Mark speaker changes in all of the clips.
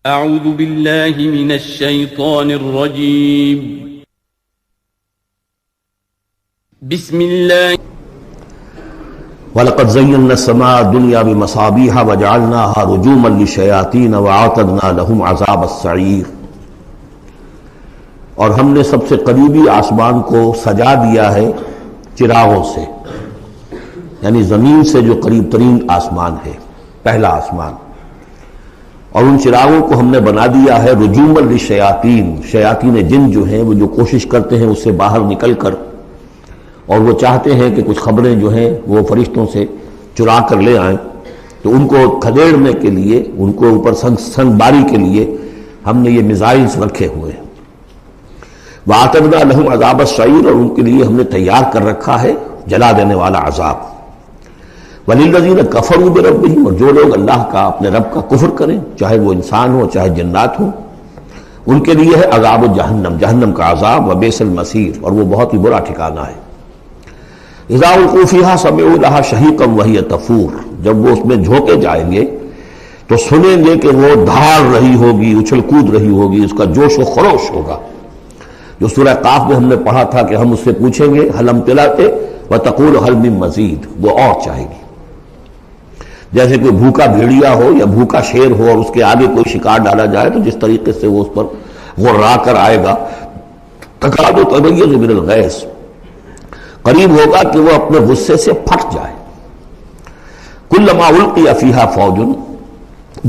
Speaker 1: اعوذ باللہ من الشیطان الرجیم بسم اللہ
Speaker 2: وَلَقَدْ زَيَّنَّا السَّمَاءَ الدُّنْيَا بِمَصَابِيحَ وَجَعَلْنَاهَا رُجُومًا لِلشَّيَاطِينَ وَأَعْتَدْنَا لَهُمْ عَذَابَ السَّعِيرِ۔ اور ہم نے سب سے قریبی آسمان کو سجا دیا ہے چراغوں سے، یعنی زمین سے جو قریب ترین آسمان ہے، پہلا آسمان، اور ان چراغوں کو ہم نے بنا دیا ہے رجوما للشیاطین، شیاطین جن جو ہیں وہ جو کوشش کرتے ہیں اس سے باہر نکل کر، اور وہ چاہتے ہیں کہ کچھ خبریں جو ہیں وہ فرشتوں سے چرا کر لے آئیں، تو ان کو کھدیڑنے کے لیے، ان کو اوپر سنگ باری کے لیے ہم نے یہ میزائلز رکھے ہوئے ہیں۔ وَأَعْتَدْنَا لَهُمْ عَذَابَ السَّعِيرِ، اور ان کے لیے ہم نے تیار کر رکھا ہے جلا دینے والا عذاب۔ وَلِلَّذِينَ كَفَرُوا بِرَبِّهِمْ، اور جو لوگ اللہ کا، اپنے رب کا کفر کریں، چاہے وہ انسان ہو چاہے جنات ہوں، ان کے لیے ہے عذاب جہنم، جہنم کا عذاب، وَبِئْسَ الْمَصِيرُ، اور وہ بہت ہی برا ٹھکانہ ہے۔ اذا القوا فیہا سمعوا لہا شہیقا وہی تفور، جب وہ اس میں جھونکے جائیں گے تو سنیں گے کہ وہ دھاڑ رہی ہوگی، اچھل کود رہی ہوگی، اس کا جوش و خروش ہوگا، جو سورہ قاف میں ہم نے پڑھا تھا کہ ہم اس سے پوچھیں گے هل امتلأت وتقول هل من مزید، وہ اور چاہے گی۔ جیسے کوئی بھوکا بھیڑیا ہو یا بھوکا شیر ہو اور اس کے آگے کوئی شکار ڈالا جائے تو جس طریقے سے وہ اس پر غرا کر آئے گا، تکاد تمیز من الغیظ، قریب ہوگا کہ وہ اپنے غصے سے پھٹ جائے۔ کلما القی فیہا فوج،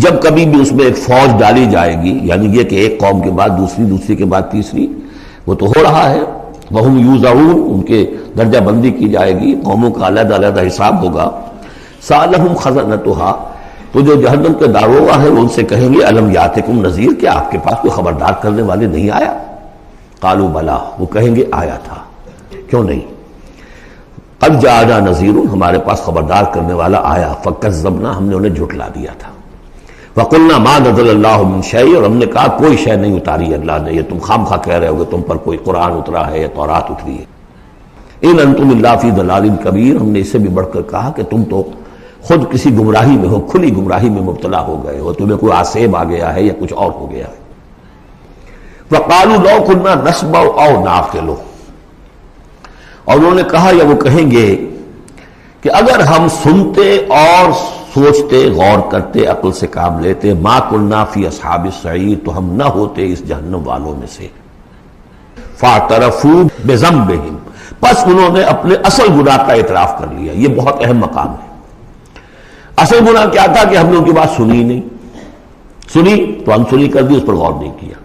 Speaker 2: جب کبھی بھی اس میں ایک فوج ڈالی جائے گی، یعنی یہ کہ ایک قوم کے بعد دوسری، دوسری کے بعد تیسری، وہ تو ہو رہا ہے، وہم یوزعون، ان کے درجہ بندی کی جائے گی، قوموں کا علیحدہ علیحدہ حساب ہوگا۔ سألہم خزنتہا، تو جو جہنم کے داروغہ ہیں وہ ان سے کہیں گے الم یاتکم نذیر، کیا آپ کے پاس کوئی خبردار کرنے والے نہیں آیا؟ قالوا بلا، وہ کہیں گے آیا تھا، کیوں نہیں؟ قد جاءنا نذیر، ہمارے پاس خبردار کرنے والا آیا، فکذبنا، ہم نے انہیں جھٹلا دیا تھا۔ وقلنا ما نزل اللہ من شیء، اور ہم نے کہا کوئی شے نہیں اتاری اللہ نے، یہ تم خام خواہ کہہ رہے ہو کہ تم پر کوئی قرآن اترا ہے یا تورات اتری ہے۔ ان انتم الا فی ضلال کبیر، ہم نے اس سے بھی بڑھ کر کہا کہ تم تو خود کسی گمراہی میں ہو، کھلی گمراہی میں مبتلا ہو گئے ہو، تمہیں کوئی آسیب آ گیا ہے یا کچھ اور ہو گیا ہے۔ وقالوا لو كنا نسمع او نعقل، اور انہوں نے کہا یا وہ کہیں گے کہ اگر ہم سنتے اور سوچتے، غور کرتے، عقل سے کام لیتے، ما كنا فی اصحاب السعیر، تو ہم نہ ہوتے اس جہنم والوں میں سے۔ فاعترفوا بذنبہم، پس انہوں نے اپنے اصل گناہ کا اعتراف کر لیا۔ یہ بہت اہم مقام ہے۔ اصل گناہ کیا تھا کہ ہم نے ان کی بات سنی نہیں، سنی تو انسنی کر دی، اس پر غور نہیں کیا۔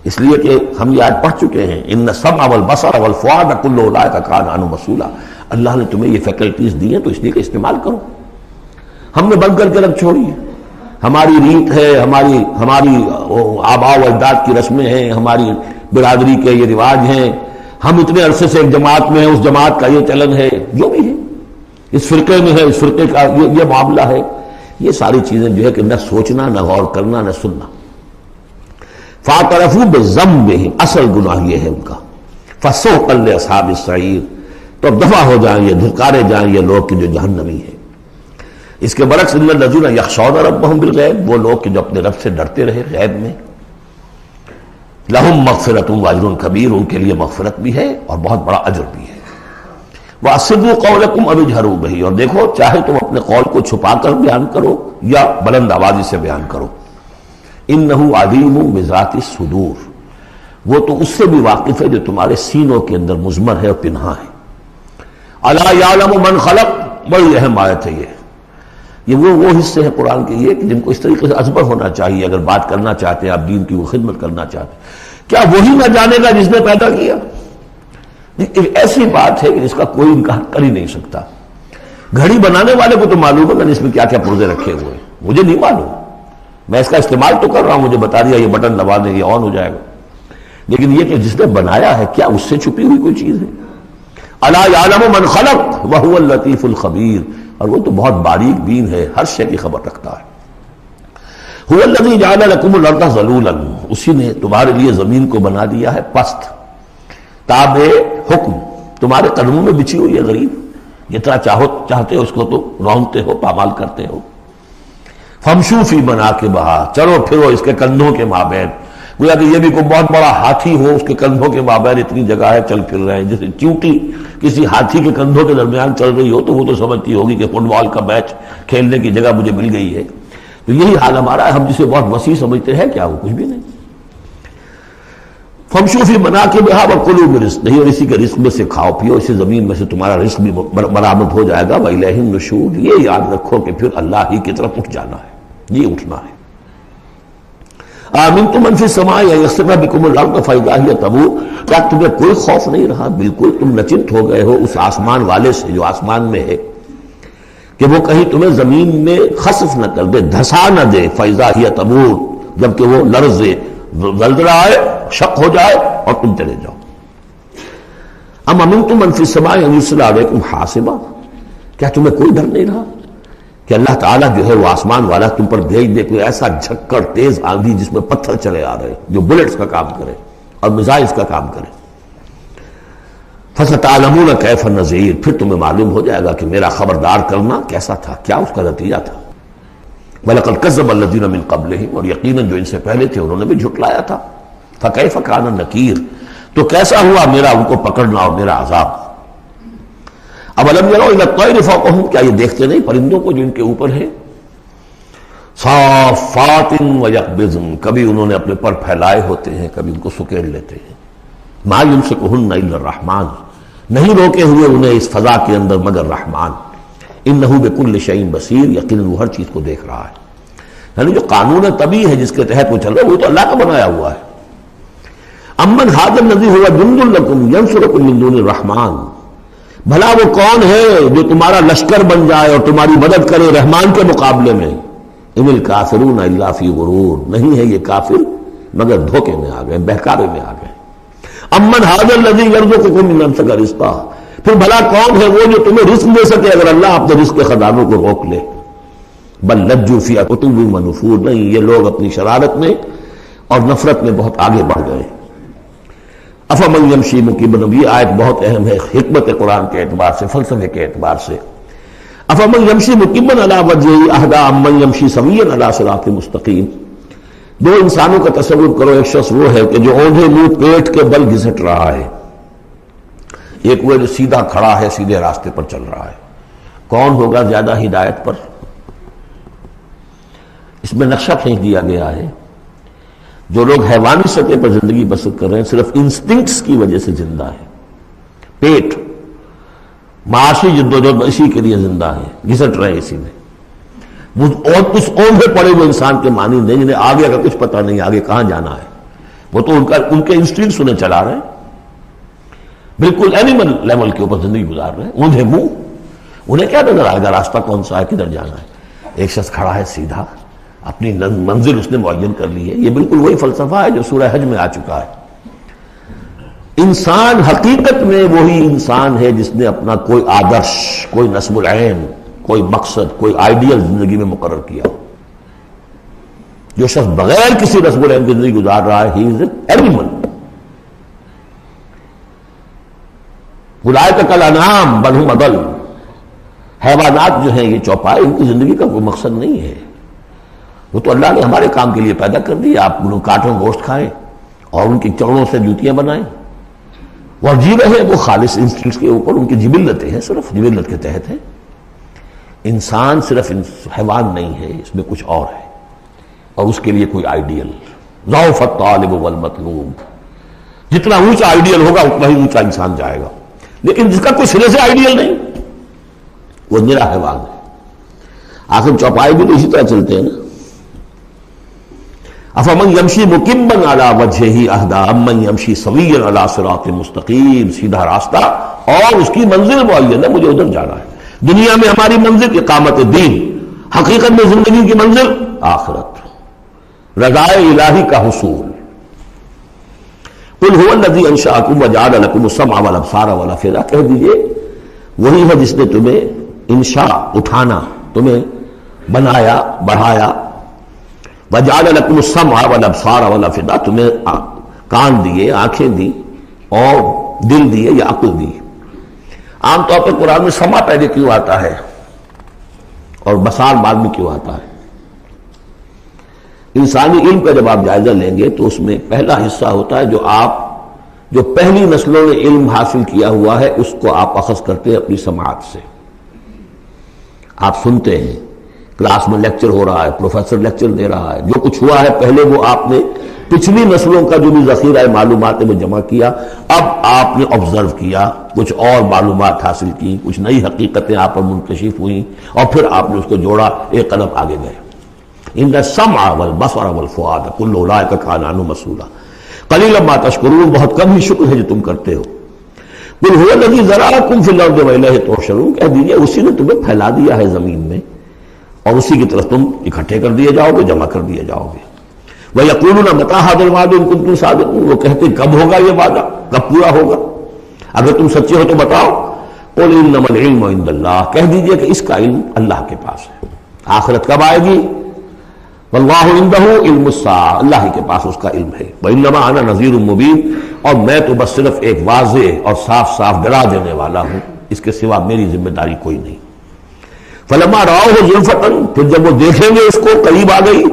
Speaker 2: اس لیے کہ ہم یہ آج پڑھ چکے ہیں ان السمع والبصر والفؤاد کل اولئک کان عنہ مسئولا، اللہ نے تمہیں یہ فیکلٹیز دی ہیں تو اس لیے کہ استعمال کرو۔ ہم نے بند کر کے رکھ چھوڑی ہے، ہماری ریت ہے، ہماری آباء و اجداد کی رسمیں ہیں، ہماری برادری کے یہ رواج ہیں، ہم اتنے عرصے سے ایک جماعت میں ہیں، اس جماعت کا یہ چلن ہے، جو بھی ہے اس فرقے میں ہے، اس فرقے کا یہ معاملہ ہے، یہ ساری چیزیں جو ہے کہ نہ سوچنا، نہ غور کرنا، نہ سننا۔ فاعترفوا بذنبہم، اصل گناہ یہ ہے ان کا۔ فسحقا لاصحاب السعیر، تو دفع ہو جائیں یہ، دھکارے جائیں یہ لوگ کہ جو جہنمی ہیں۔ اس کے برعکس ان الذین یخشون ربہم بالغیب، وہ لوگ کہ جو اپنے رب سے ڈرتے رہے غیب میں، لہم مغفرۃ واجر کبیر، ان کے لیے مغفرت بھی ہے اور بہت بڑا اجر بھی ہے۔ وَأَسِرُّوا قَوْلَكُمْ أَوِ اجْهَرُوا بِهِ، اور دیکھو چاہے تم اپنے قول کو چھپا کر بیان کرو یا بلند آوازی سے بیان کرو۔ إِنَّهُ عَلِيمٌ بِذَاتِ الصُّدُورِ، وہ تو اس سے بھی واقف ہے جو تمہارے سینوں کے اندر مضمر ہے اور پنہاں ہے۔ أَلَا يَعْلَمُ مَنْ خَلَقَ، بڑی اہم آیت ہے یہ وہ حصے ہیں قرآن کے یہ کہ جن کو اس طریقے سے ازبر ہونا چاہیے اگر بات کرنا چاہتے ہیں، آپ دین کی وہ خدمت کرنا چاہتے ہیں۔ کیا وہی نہ جانے گا جس نے پیدا کیا؟ ایک ایسی بات ہے کہ جس کا کوئی انکار کر ہی نہیں سکتا۔ گھڑی بنانے والے کو تو معلوم ہے کہ اس میں کیا کیا پرزے رکھے ہوئے ہیں، مجھے نہیں معلوم، میں اس کا استعمال تو کر رہا ہوں، مجھے بتا دیا یہ بٹن دبا دیں یہ آن ہو جائے گا، لیکن یہ کہ جس نے بنایا ہے کیا اس سے چھپی ہوئی کوئی چیز ہے؟ الا یعلم من خلق وهو اللطیف الخبیر، اور وہ تو بہت باریک بین ہے، ہر شے کی خبر رکھتا ہے۔ هو الذی جعل لكم الارض ذلولا، اسی نے تمہارے لیے زمین کو بنا دیا ہے پست، تابع حکم، تمہارے قدموں میں بچھی ہوئی ہے غریب، جتنا چاہتے ہو اس کو تو رونتے ہو، پامال کرتے ہو۔ فمشو فی مناکبہا، چلو پھرو اس کے کندھوں کے مابین. گویا کہ یہ بھی کوئی بہت بڑا ہاتھی ہو، اس کے کندھوں کے مابین اتنی جگہ ہے، چل پھر رہے ہیں. جیسے چیونٹی کسی ہاتھی کے کندھوں کے درمیان چل رہی ہو تو وہ تو سمجھتی ہوگی کہ فٹ بال کا میچ کھیلنے کی جگہ مجھے مل گئی ہے. تو یہی حال ہمارا ہے، ہم جسے بہت وسیع سمجھتے ہیں کیا وہ کچھ بھی نہیں. فمشو فی مناکبہا وکلوا من رزقہ، اور اسی کے رزق میں سے کھاؤ پیو، اسی زمین میں سے تمہارا رزق بھی برآمد ہو جائے گا. وإلیہ النشور، یہ یاد رکھو کہ پھر اللہ ہی کی طرف اٹھ جانا ہے، یہ اٹھنا ہے. آمنتم من فی السماء ان یخسف بکم الارض فاذا ہی تمور، کیا تمہیں کوئی خوف نہیں رہا؟ بالکل تم نچنت ہو گئے ہو اس آسمان والے سے جو آسمان میں ہے کہ وہ کہیں تمہیں زمین میں خسف نہ کر دے، دھسا نہ دے. فاذا ہی تمور، جبکہ وہ لرزے، زلزلہ آئے، شق ہو جائے اور تم چلے جاؤ. ام امنتم من فی السماء ان یرسل علیکم حاصبا، کیا تمہیں کوئی ڈر نہیں رہا کہ اللہ تعالیٰ جو ہے وہ آسمان والا تم پر بھیج دے کوئی ایسا جھکڑ تیز آندھی جس میں پتھر چلے آ رہے، جو بلٹس کا کام کرے اور میزائلز کا کام کرے. فَسَتَعْلَمُونَ كَيْفَ النَّذِيرُ، پھر تمہیں معلوم ہو جائے گا کہ میرا خبردار کرنا کیسا تھا، کیا اس کا نتیجہ تھا. وَلَقَدْ كَذَّبَ الَّذِينَ مِن قَبْلِهِمْ، اور یقیناً جو ان سے پہلے تھے انہوں نے بھی جھٹلایا تھا. فَكَيْفَ كَانَ نَكِيرٌ، تو کیسا ہوا میرا ان کو پکڑنا اور میرا عذاب. اَوَلَمْ يَرَوْا إِلَى الطَّيْرِ فَوْقَهُمْ، کیا یہ دیکھتے نہیں پرندوں کو جو ان کے اوپر ہے. صَافَّاتٍ وَيَقْبِضْنَ، کبھی انہوں نے اپنے پر پھیلائے ہوتے ہیں، کبھی ان کو سکیڑ لیتے ہیں. مَا يُمْسِكُهُنَّ إِلَّا الرَّحْمَنُ، نہیں روکے ہوئے انہیں اس فضا کے اندر مگر رحمان. إِنَّهُ بِكُلِّ شَيْءٍ بَصِيرٌ، یقیناً وہ ہر چیز کو دیکھ رہا ہے. یعنی جو قانون طبیعی ہے جس کے تحت وہ چل رہا ہے وہ تو اللہ کا بنایا ہوا ہے. امن هذا الذي هو جند لكم ينصركم من دون الرحمن، بھلا وہ کون ہے جو تمہارا لشکر بن جائے اور تمہاری مدد کرے رحمان کے مقابلے میں. ان الکافرون الا فی غرور، نہیں ہے یہ کافر مگر دھوکے میں آ گئے، بہکاوے میں آ گئے. امن هذا الذي يرزقكم من امسك رزقا، پھر بھلا کون ہے وہ جو تمہیں رزق دے سکے اگر اللہ اپنے رزق کے خزانوں کو روک لے. بل لجوا فی عتو ونفور، نہیں یہ لوگ اپنی شرارت میں اور نفرت میں بہت آگے بڑھ گئے. افمن یمشی مکبا، یہ آیت بہت اہم ہے حکمت قرآن کے اعتبار سے، فلسفے کے اعتبار سے. افمن یمشی مکبا علی وجہہ اہدی امن یمشی سویا علی صراط مستقیم. دو انسانوں کا تصور کرو، ایک شخص وہ ہے کہ جو اوندھے منہ پیٹ کے بل گھسٹ رہا ہے، ایک وہ جو سیدھا کھڑا ہے، سیدھے راستے پر چل رہا ہے. کون ہوگا زیادہ ہدایت پر؟ اس میں نقشہ کھینچ دیا گیا ہے. جو لوگ حیوانی سطح پر زندگی بسر کر رہے ہیں صرف انسٹنکٹس کی وجہ سے زندہ ہے، پیٹ معاشی جدوجہد اسی کے لیے زندہ ہے، گھسٹ رہے ہیں اسی میں. اور اس اوندھے پڑے ہوئے انسان کے معنی نہیں جنہیں آگے اگر کچھ پتہ نہیں آگے کہاں جانا ہے، وہ تو ان کے انسٹنکٹس انہیں چلا رہے ہیں، بالکل اینیمل لیول کے اوپر زندگی گزار رہے ہیں. اوندھے منہ، انہیں کیا نظر آئے گا راستہ کون سا ہے، کدھر جانا ہے. ایک شخص کھڑا ہے سیدھا، اپنی منزل اس نے معین کر لی ہے. یہ بالکل وہی فلسفہ ہے جو سورہ حج میں آ چکا ہے. انسان حقیقت میں وہی انسان ہے جس نے اپنا کوئی آدرش، کوئی نصب العین، کوئی مقصد، کوئی آئیڈیل زندگی میں مقرر کیا. جو شخص بغیر کسی نصب العین کی زندگی گزار رہا ہے، ہی از این اینیمل. اولئک کالانعام بل ھم اضل، حیوانات جو ہیں یہ چوپائے، ان کی زندگی کا کوئی مقصد نہیں ہے. وہ تو اللہ نے ہمارے کام کے لیے پیدا کر دی. آپ انہوں کاٹوں گوشت کھائیں اور ان کی چڑوں سے جوتیاں بنائیں، وہ جی رہے ہیں وہ خالص انسٹنکٹس کے اوپر، ان کی جبلتیں ہیں، صرف جبلت کے تحت ہے. انسان صرف حیوان نہیں ہے، اس میں کچھ اور ہے، اور اس کے لیے کوئی آئیڈیل. ضعف الطالب والمطلوب، جتنا اونچا آئیڈیل ہوگا اتنا ہی اونچا انسان جائے گا. لیکن جس کا کوئی سرے سے آئیڈیل نہیں وہ نرا حیوان ہے. آخر چوپائے بھی تو اسی طرح چلتے ہیں نا. افمن یمشی مکبا علی وجہہ اہدی امن یمشی سویا علی صراط مستقیم، سیدھا راستہ اور اس کی منزل معین ہے، مجھے ادھر جانا ہے. دنیا میں ہماری منزل اقامت دین، حقیقت میں زندگی کی منزل آخرت، رضائے الہی کا حصول. قل هو الذی انشأکم وجعل لکم السمع والابصار والافئدہ، کہہ دیجئے وہی ہے جس نے تمہیں انشاء اٹھانا، تمہیں بنایا بڑھایا. وجعل لکم السمع والابصار والافئدہ، تمہیں کان دیے، آنکھیں دی اور دل دیے یا عقل دی. عام طور پر قرآن میں سمع پہلے کیوں آتا ہے اور بصار بعد میں کیوں آتا ہے؟ انسانی علم کا جب آپ جائزہ لیں گے تو اس میں پہلا حصہ ہوتا ہے جو پہلی نسلوں نے علم حاصل کیا ہوا ہے اس کو آپ اخذ کرتے ہیں اپنی سماعت سے. آپ سنتے ہیں کلاس میں لیکچر ہو رہا ہے، پروفیسر لیکچر دے رہا ہے، جو کچھ ہوا ہے پہلے وہ آپ نے پچھلی نسلوں کا جو بھی ذخیرہ معلومات ہے وہ جمع کیا، اب آپ نے آبزرو کیا، کچھ اور معلومات حاصل کی، کچھ نئی حقیقتیں آپ پر منکشف ہوئیں اور پھر آپ نے اس کو جوڑا، ایک قدم آگے گئے. ان السمع والبصر والفؤاد کل اولئک کان عنہ مسئولا قلیلا ما تشکرون، بہت کم ہی شکر ہے جو تم کرتے ہو. قل هو الذی ذرأکم فی الارض والیہ تحشرون، کہہ دیجیے اسی نے تمہیں پھیلا دیا ہے زمین میں اور اسی کی طرف تم اکٹھے کر دیے جاؤ گے، جمع کر دیے جاؤ گے. وَيَقُولُونَ مَتَىٰ هَٰذَا الْوَعْدُ إِن كُنتُمْ صَادِقِينَ، وہ کہتے کب ہوگا یہ وعدہ، کب پورا ہوگا، اگر تم سچے ہو تو بتاؤ. قُلْ إِنَّمَا الْعِلْمُ عِندَ اللَّهِ، کہہ دیجئے کہ اس کا علم اللہ کے پاس ہے. آخرت کب آئے گی؟ وَاللَّهُ عِندَهُ عِلْمُ السَّاعَةِ، اللہ ہی کے پاس اس کا علم ہے. وَإِنَّمَا أَنَا نَذِيرٌ مُّبِينٌ، اور میں تو بس صرف ایک واضح اور صاف صاف ڈرا دینے والا ہوں، اس کے سوا میری ذمہ داری کوئی نہیں. فَلَمَّا رَأَوْهُ زُلْفَةً، پھر جب وہ دیکھیں گے اس کو قریب آ گئی،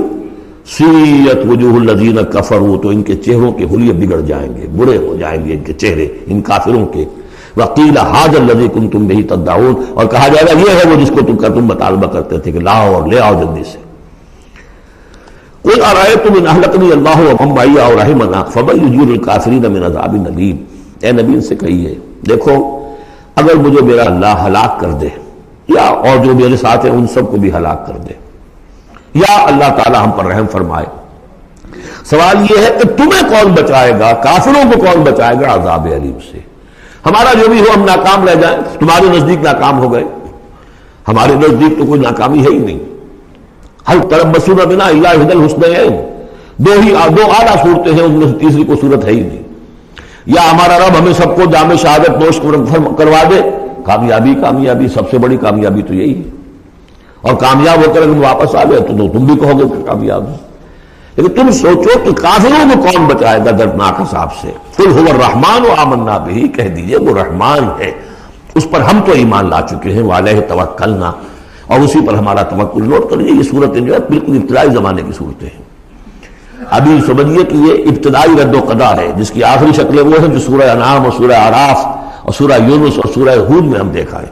Speaker 2: سیئت وجوہ الذین کفروا، تو ان کے چہروں کے حلیے بگڑ جائیں گے، برے ہو جائیں گے ان کے چہرے ان کافروں کے. وقیل ھذا الذی کنتم بہ تدعون، اور کہا جائے گا یہ ہے وہ جس کو تم مطالبہ کرتے تھے کہ لاؤ اور لے آؤ جلدی سے. قل ارأیتم ان اہلکنی اللہ ومن معی او رحمنا فمن یجیر الکافرین من عذاب الیم، اے نبی ان سے کہیے دیکھو اگر مجھے میرا اللہ ہلاک کر دے یا اور جو میرے ساتھ ہیں ان سب کو بھی ہلاک کر دے، یا اللہ تعالی ہم پر رحم فرمائے، سوال یہ ہے کہ تمہیں کون بچائے گا، کافروں کو کون بچائے گا عذاب علیم سے. ہمارا جو بھی ہو ہم ناکام رہ جائیں، تمہارے نزدیک ناکام ہو گئے، ہمارے نزدیک تو کوئی ناکامی ہے ہی نہیں. حل تربصون بنا الا احدى الحسنیین، دو اعلیٰ صورتیں ہیں، ان میں سے تیسری کوئی صورت ہے ہی نہیں. یا ہمارا رب ہمیں سب کو جام شہادت نوش کروا دے، کامیابی سب سے بڑی کامیابی تو یہی ہے. اور کامیاب ہو کر اگر واپس آ گئے تو تم بھی کہو گے کہ کامیاب ہے. لیکن تم سوچو کہ کافروں کو کون بچائے گا دردناک عذاب سے. قل هو الرحمن آمنا بہ، کہہ دیجئے وہ رحمان ہے، اس پر ہم تو ایمان لا چکے ہیں. وعلیہ توکلنا، اور اسی پر ہمارا توکل. نوٹ کر لیجیے یہ صورتیں جو ہے بالکل ابتدائی زمانے کی صورتیں ہیں. ابھی سمجھیے کہ یہ ابتدائی رد و قضا ہے، جس کی آخری شکلیں وہ ہیں جو سورہ انعام اور سورہ اعراف اور سورہ یونس اور سورہ ہود میں ہم دیکھا ہے.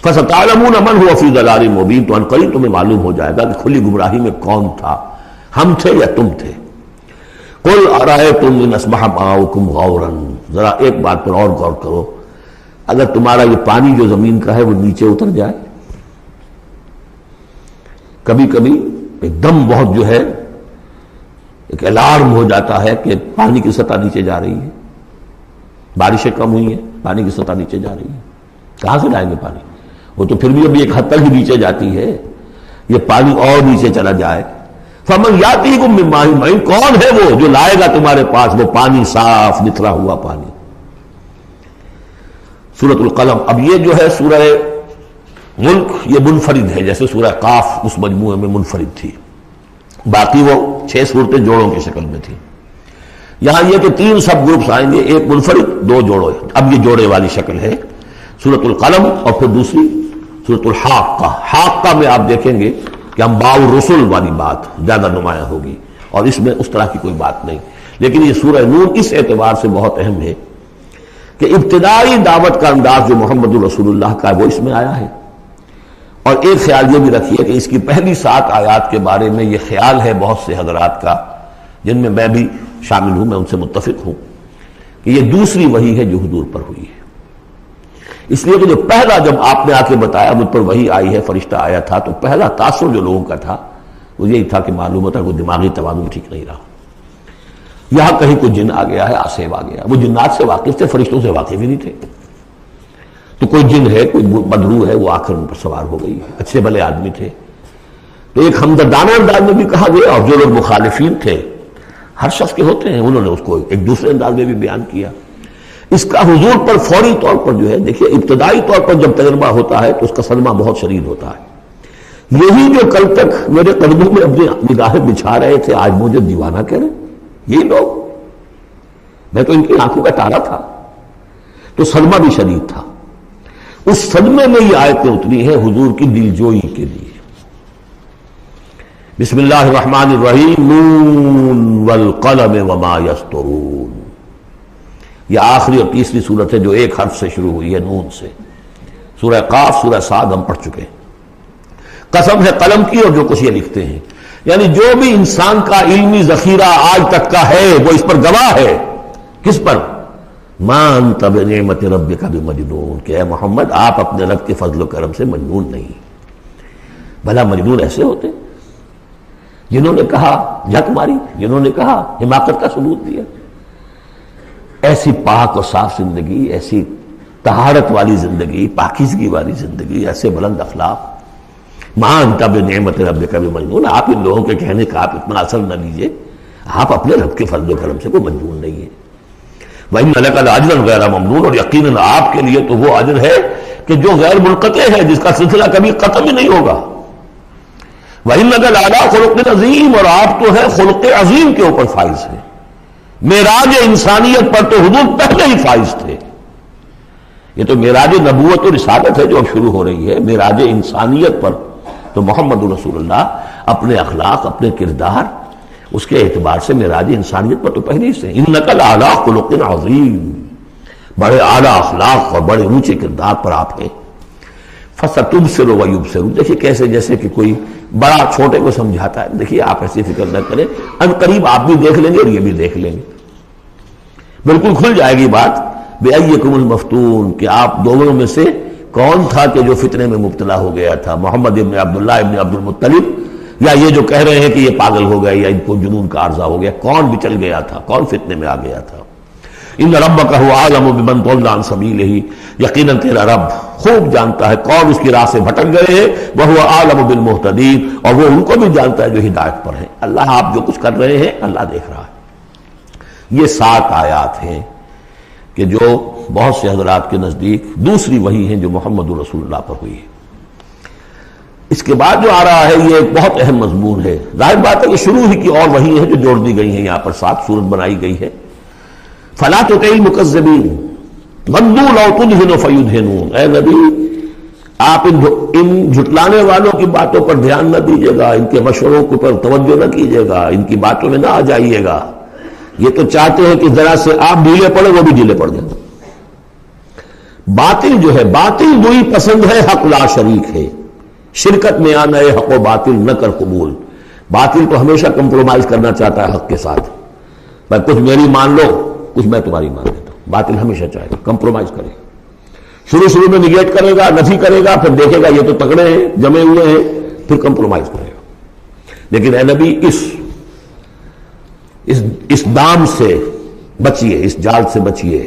Speaker 2: فَسَتَعْلَمُونَ مَنْ هُوَ فِي ضَلَالٍ مُبِينٍ، تو عنقریب تمہیں معلوم ہو جائے گا کہ کھلی گمراہی میں کون تھا، ہم تھے یا تم تھے. قُلْ أَرَأَيْتُمْ إِنْ أَصْبَحَ مَاؤُكُمْ غَوْرًا، ذرا ایک بات پر اور غور کرو، اگر تمہارا یہ پانی جو زمین کا ہے وہ نیچے اتر جائے، کبھی کبھی ایک دم بہت جو ہے ایک الارم ہو جاتا ہے کہ پانی کی سطح نیچے جا رہی ہے، بارشیں کم ہوئی ہیں، پانی کی سطح نیچے جا رہی ہے. کہاں سے لائیں گے پانی؟ وہ تو پھر بھی ابھی ایک حد تک ہی نیچے جاتی ہے، یہ پانی اور نیچے چلا جائے. فمن یاتیکم من ماء معین، کون ہے وہ جو لائے گا تمہارے پاس وہ پانی صاف نتھرا ہوا پانی. سورۃ القلم. اب یہ جو ہے سورہ ملک یہ منفرد ہے، جیسے سورہ قاف اس مجموعے میں منفرد تھی، باقی وہ 6 صورتیں جوڑوں کی شکل میں تھی. یہاں یہ کہ 3 سب گروپس آئیں گے، ایک منفرد 2 جوڑے. اب یہ جوڑے والی شکل ہے سورۃ القلم، اور پھر دوسری سورۃ الحاقہ. حاقہ میں آپ دیکھیں گے کہ انباء الرسل والی بات زیادہ نمایاں ہوگی، اور اس میں اس طرح کی کوئی بات نہیں. لیکن یہ سورہ نور اس اعتبار سے بہت اہم ہے کہ ابتدائی دعوت کا انداز جو محمد الرسول اللہ کا ہے وہ اس میں آیا ہے. اور ایک خیال یہ بھی رکھیے کہ اس کی پہلی 7 آیات کے بارے میں یہ خیال ہے بہت سے حضرات کا، جن میں میں بھی شامل ہوں، میں ان سے متفق ہوں، کہ یہ دوسری وحی ہے جو حضور پر ہوئی ہے. اس لیے کہ جو پہلا جب آپ نے آ کے بتایا مجھ پر وحی آئی ہے، فرشتہ آیا تھا، تو پہلا تاثر جو لوگوں کا تھا وہ یہی تھا کہ معلوم ہوتا ہے کوئی دماغی توازن ٹھیک نہیں رہا، یہاں کہیں کوئی جن آ گیا ہے، آسیب آ گیا. وہ جنات سے واقف تھے، فرشتوں سے واقف ہی نہیں تھے. تو کوئی جن ہے، کوئی بدرو ہے، وہ آ کر ان پر سوار ہو گئی. اچھے بھلے آدمی تھے. تو ایک ہمدردانہ انداز میں بھی کہا گیا، اور جو لوگ مخالفین تھے ہر شخص کے ہوتے ہیں، انہوں نے اس کو ایک دوسرے انداز میں بھی بیان کیا. اس کا حضور پر فوری طور پر جو ہے، دیکھیے ابتدائی طور پر جب تجربہ ہوتا ہے تو اس کا صدمہ بہت شدید ہوتا ہے. یہی جو کل تک میرے قدموں میں اپنی نگاہیں بچھا رہے تھے آج مجھے دیوانہ کہہ رہے، یہی لوگ، میں تو ان کی آنکھوں کا تارا تھا. تو صدمہ بھی شدید تھا. اس صدمے میں یہ آیتیں اتری ہیں حضور کی دلجوئی کے لیے. بسم اللہ الرحمن الرحیم نون والقلم وما یسطرون. یہ آخری اور تیسری صورت ہے جو ایک حرف سے شروع ہوئی ہے، نون سے. سورہ قاف، سورہ صاد ہم پڑھ چکے ہیں. قسم ہے قلم کی اور جو کچھ یہ لکھتے ہیں، یعنی جو بھی انسان کا علمی ذخیرہ آج تک کا ہے وہ اس پر گواہ ہے. کس پر؟ ما انت بنعمت ربک بمجنون، کہ اے محمد آپ اپنے رب کے فضل و کرم سے مجنون نہیں. بھلا مجنون ایسے ہوتے جنہوں نے کہا جھک ماری، جنہوں نے کہا حماقت کا ثبوت دیا. ایسی پاک و صاف زندگی، ایسی طہارت والی زندگی، پاکیزگی والی زندگی، ایسے بلند اخلاق. ماں انت بنعمت ربک بمجنون. آپ ان لوگوں کے کہنے کا آپ اتنا اثر نہ لیجئے، آپ اپنے رب کے فضل و کرم سے کوئی مجنون نہیں ہے. وَإِنَّ لَكَ لَأَجْرًا غَيْرَ مَمْنُونٍ، اور یقیناً آپ کے لیے تو وہ اجر ہے کہ جو غیر منقطع ہے، جس کا سلسلہ کبھی ختم ہی نہیں ہوگا. وَإِنَّكَ لَعَلَىٰ خُلُقٍ عَظِيمٍ، اور آپ تو ہے خلق عظیم کے اوپر فائز ہے. معراج انسانیت پر تو حضور پہلے ہی فائز تھے. یہ تو معراج نبوت و رسالت ہے جو اب شروع ہو رہی ہے. معراج انسانیت پر تو محمد رسول اللہ اپنے اخلاق، اپنے کردار، اس کے اعتبار سے معراج انسانیت پر تو پہلے سے. انک لعلی خلق عظیم، بڑے اعلیٰ اخلاق اور بڑے اونچے کردار پر آپ ہیں. فستبصر ویبصر، دیکھیے کیسے جیسے کہ کوئی بڑا چھوٹے کو سمجھاتا ہے. دیکھیے آپ ایسی فکر نہ کریں، ان قریب آپ بھی دیکھ لیں گے اور یہ بھی دیکھ لیں گے. بالکل کھل جائے گی بات. بِأَيِّكُمُ الْمَفْتُونُ، کہ آپ دونوں میں سے کون تھا کہ جو فتنے میں مبتلا ہو گیا تھا، محمد ابن عبداللہ ابن عبد المطلب یا یہ جو کہہ رہے ہیں کہ یہ پاگل ہو گئے یا ان کو جنون کا عارضہ ہو گیا. کون بچل گیا تھا، کون فتنے میں آ گیا تھا. ان ربک هو اعلم بمن ضل عن سبیلہ، یقیناً تیرا رب خوب جانتا ہے کون اس کی راہ سے بھٹک گئے ہیں. وهو اعلم بالمہتدین، اور وہ ان کو بھی جانتا ہے جو ہدایت پر ہیں. اللہ آپ جو کچھ کر رہے ہیں اللہ دیکھ رہا ہے. یہ 7 آیات ہیں کہ جو بہت سے حضرات کے نزدیک دوسری وحی ہیں جو محمد رسول اللہ پر ہوئی ہے. اس کے بعد جو آ رہا ہے یہ ایک بہت اہم مضمون ہے. ظاہر بات ہے کہ شروع ہی کی اور وحی ہے جو جوڑ دی گئی ہیں. یہاں پر 7 صورت بنائی گئی ہے. فَلَا تُطِعِ الْمُكَذِّبِينَ وَدُّوا لَوْ تُدْهِنُ فَيُدْهِنُونَ. اے نبی آپ ان جھٹلانے والوں کی باتوں پر دھیان نہ دیجیے گا، ان کے مشوروں پر توجہ نہ کیجیے گا، ان کی باتوں میں نہ آ جائیے گا. یہ تو چاہتے ہیں کہ ذرا سے آپ ڈھیلے پڑے وہ بھی ڈھیلے پڑ جائیں. باطل جو ہے، باطل وہی پسند ہے، حق لا شریک ہے. شرکت میں آنا ہے، حق و باطل نہ کر قبول. باطل تو ہمیشہ کمپرومائز کرنا چاہتا ہے حق کے ساتھ. بھائی کچھ میری مان لو، کچھ میں تمہاری مان لیتا ہوں. باطل ہمیشہ چاہے گا کمپرومائز کرے گا. شروع میں نگیٹ کرے گا، نفی کرے گا، پھر دیکھے گا یہ تو تگڑے ہیں، جمے ہوئے ہیں، پھر کمپرومائز کرے گا. لیکن اے نبی اس دام سے بچیے، اس جال سے بچیے.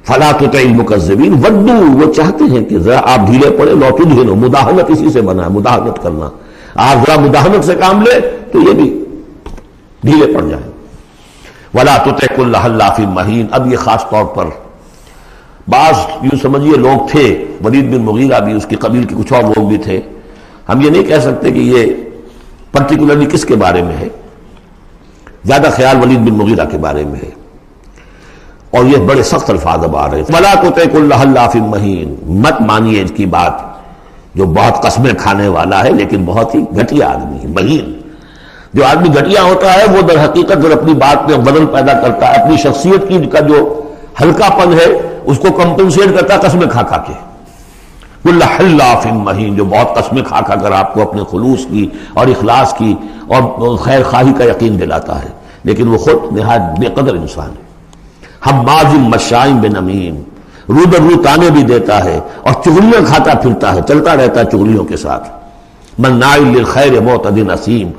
Speaker 2: فَلَا تُطِعِ الْمُكَذِّبِينَ وَدُّوا، وہ چاہتے ہیں کہ ذرا آپ ڈھیلے پڑے. لَوْ تُدْهِنُ، مداحنت اسی سے بنا ہے، مداحنت کرنا. آپ ذرا مداحنت سے کام لے تو یہ بھی ڈھیلے پڑ جائیں. وَلَا تُطِعْ كُلَّ حَلَّافٍ مَّهِينٍ. اب یہ خاص طور پر بعض یوں سمجھیے لوگ تھے، ولید بن مغیرہ بھی، اس کی قبیل کے کچھ اور لوگ بھی تھے. ہم یہ نہیں کہہ سکتے کہ یہ پرٹیکولرلی کس کے بارے میں ہے، زیادہ خیال ولید بن مغیرہ کے بارے میں ہے. اور یہ بڑے سخت الفاظ اب آ رہے ہیں. وَلَا تُطِعْ كُلَّ حَلَّافٍ مَّهِينٍ، مت مانیے اس کی بات جو بہت قسمیں کھانے والا ہے لیکن بہت ہی گھٹیا آدمی ہے. مہین، جو آدمی گھٹیا ہوتا ہے وہ در حقیقت جب اپنی بات میں بدل پیدا کرتا ہے، اپنی شخصیت کی کا جو ہلکا پن ہے اس کو کمپنسیٹ کرتا ہے قسمیں کھا کھا کے. کل حلاف مہین، جو بہت قسمیں کھا کھا کر آپ کو اپنے خلوص کی اور اخلاص کی اور خیر خواہی کا یقین دلاتا ہے، لیکن وہ خود نہایت بے قدر انسان ہے. حماز مشاء بنمیم، رو در رو تانے بھی دیتا ہے اور چغلیاں کھاتا پھرتا ہے، چلتا رہتا ہے چغلیوں کے ساتھ. مناع للخیر معتد اثیم،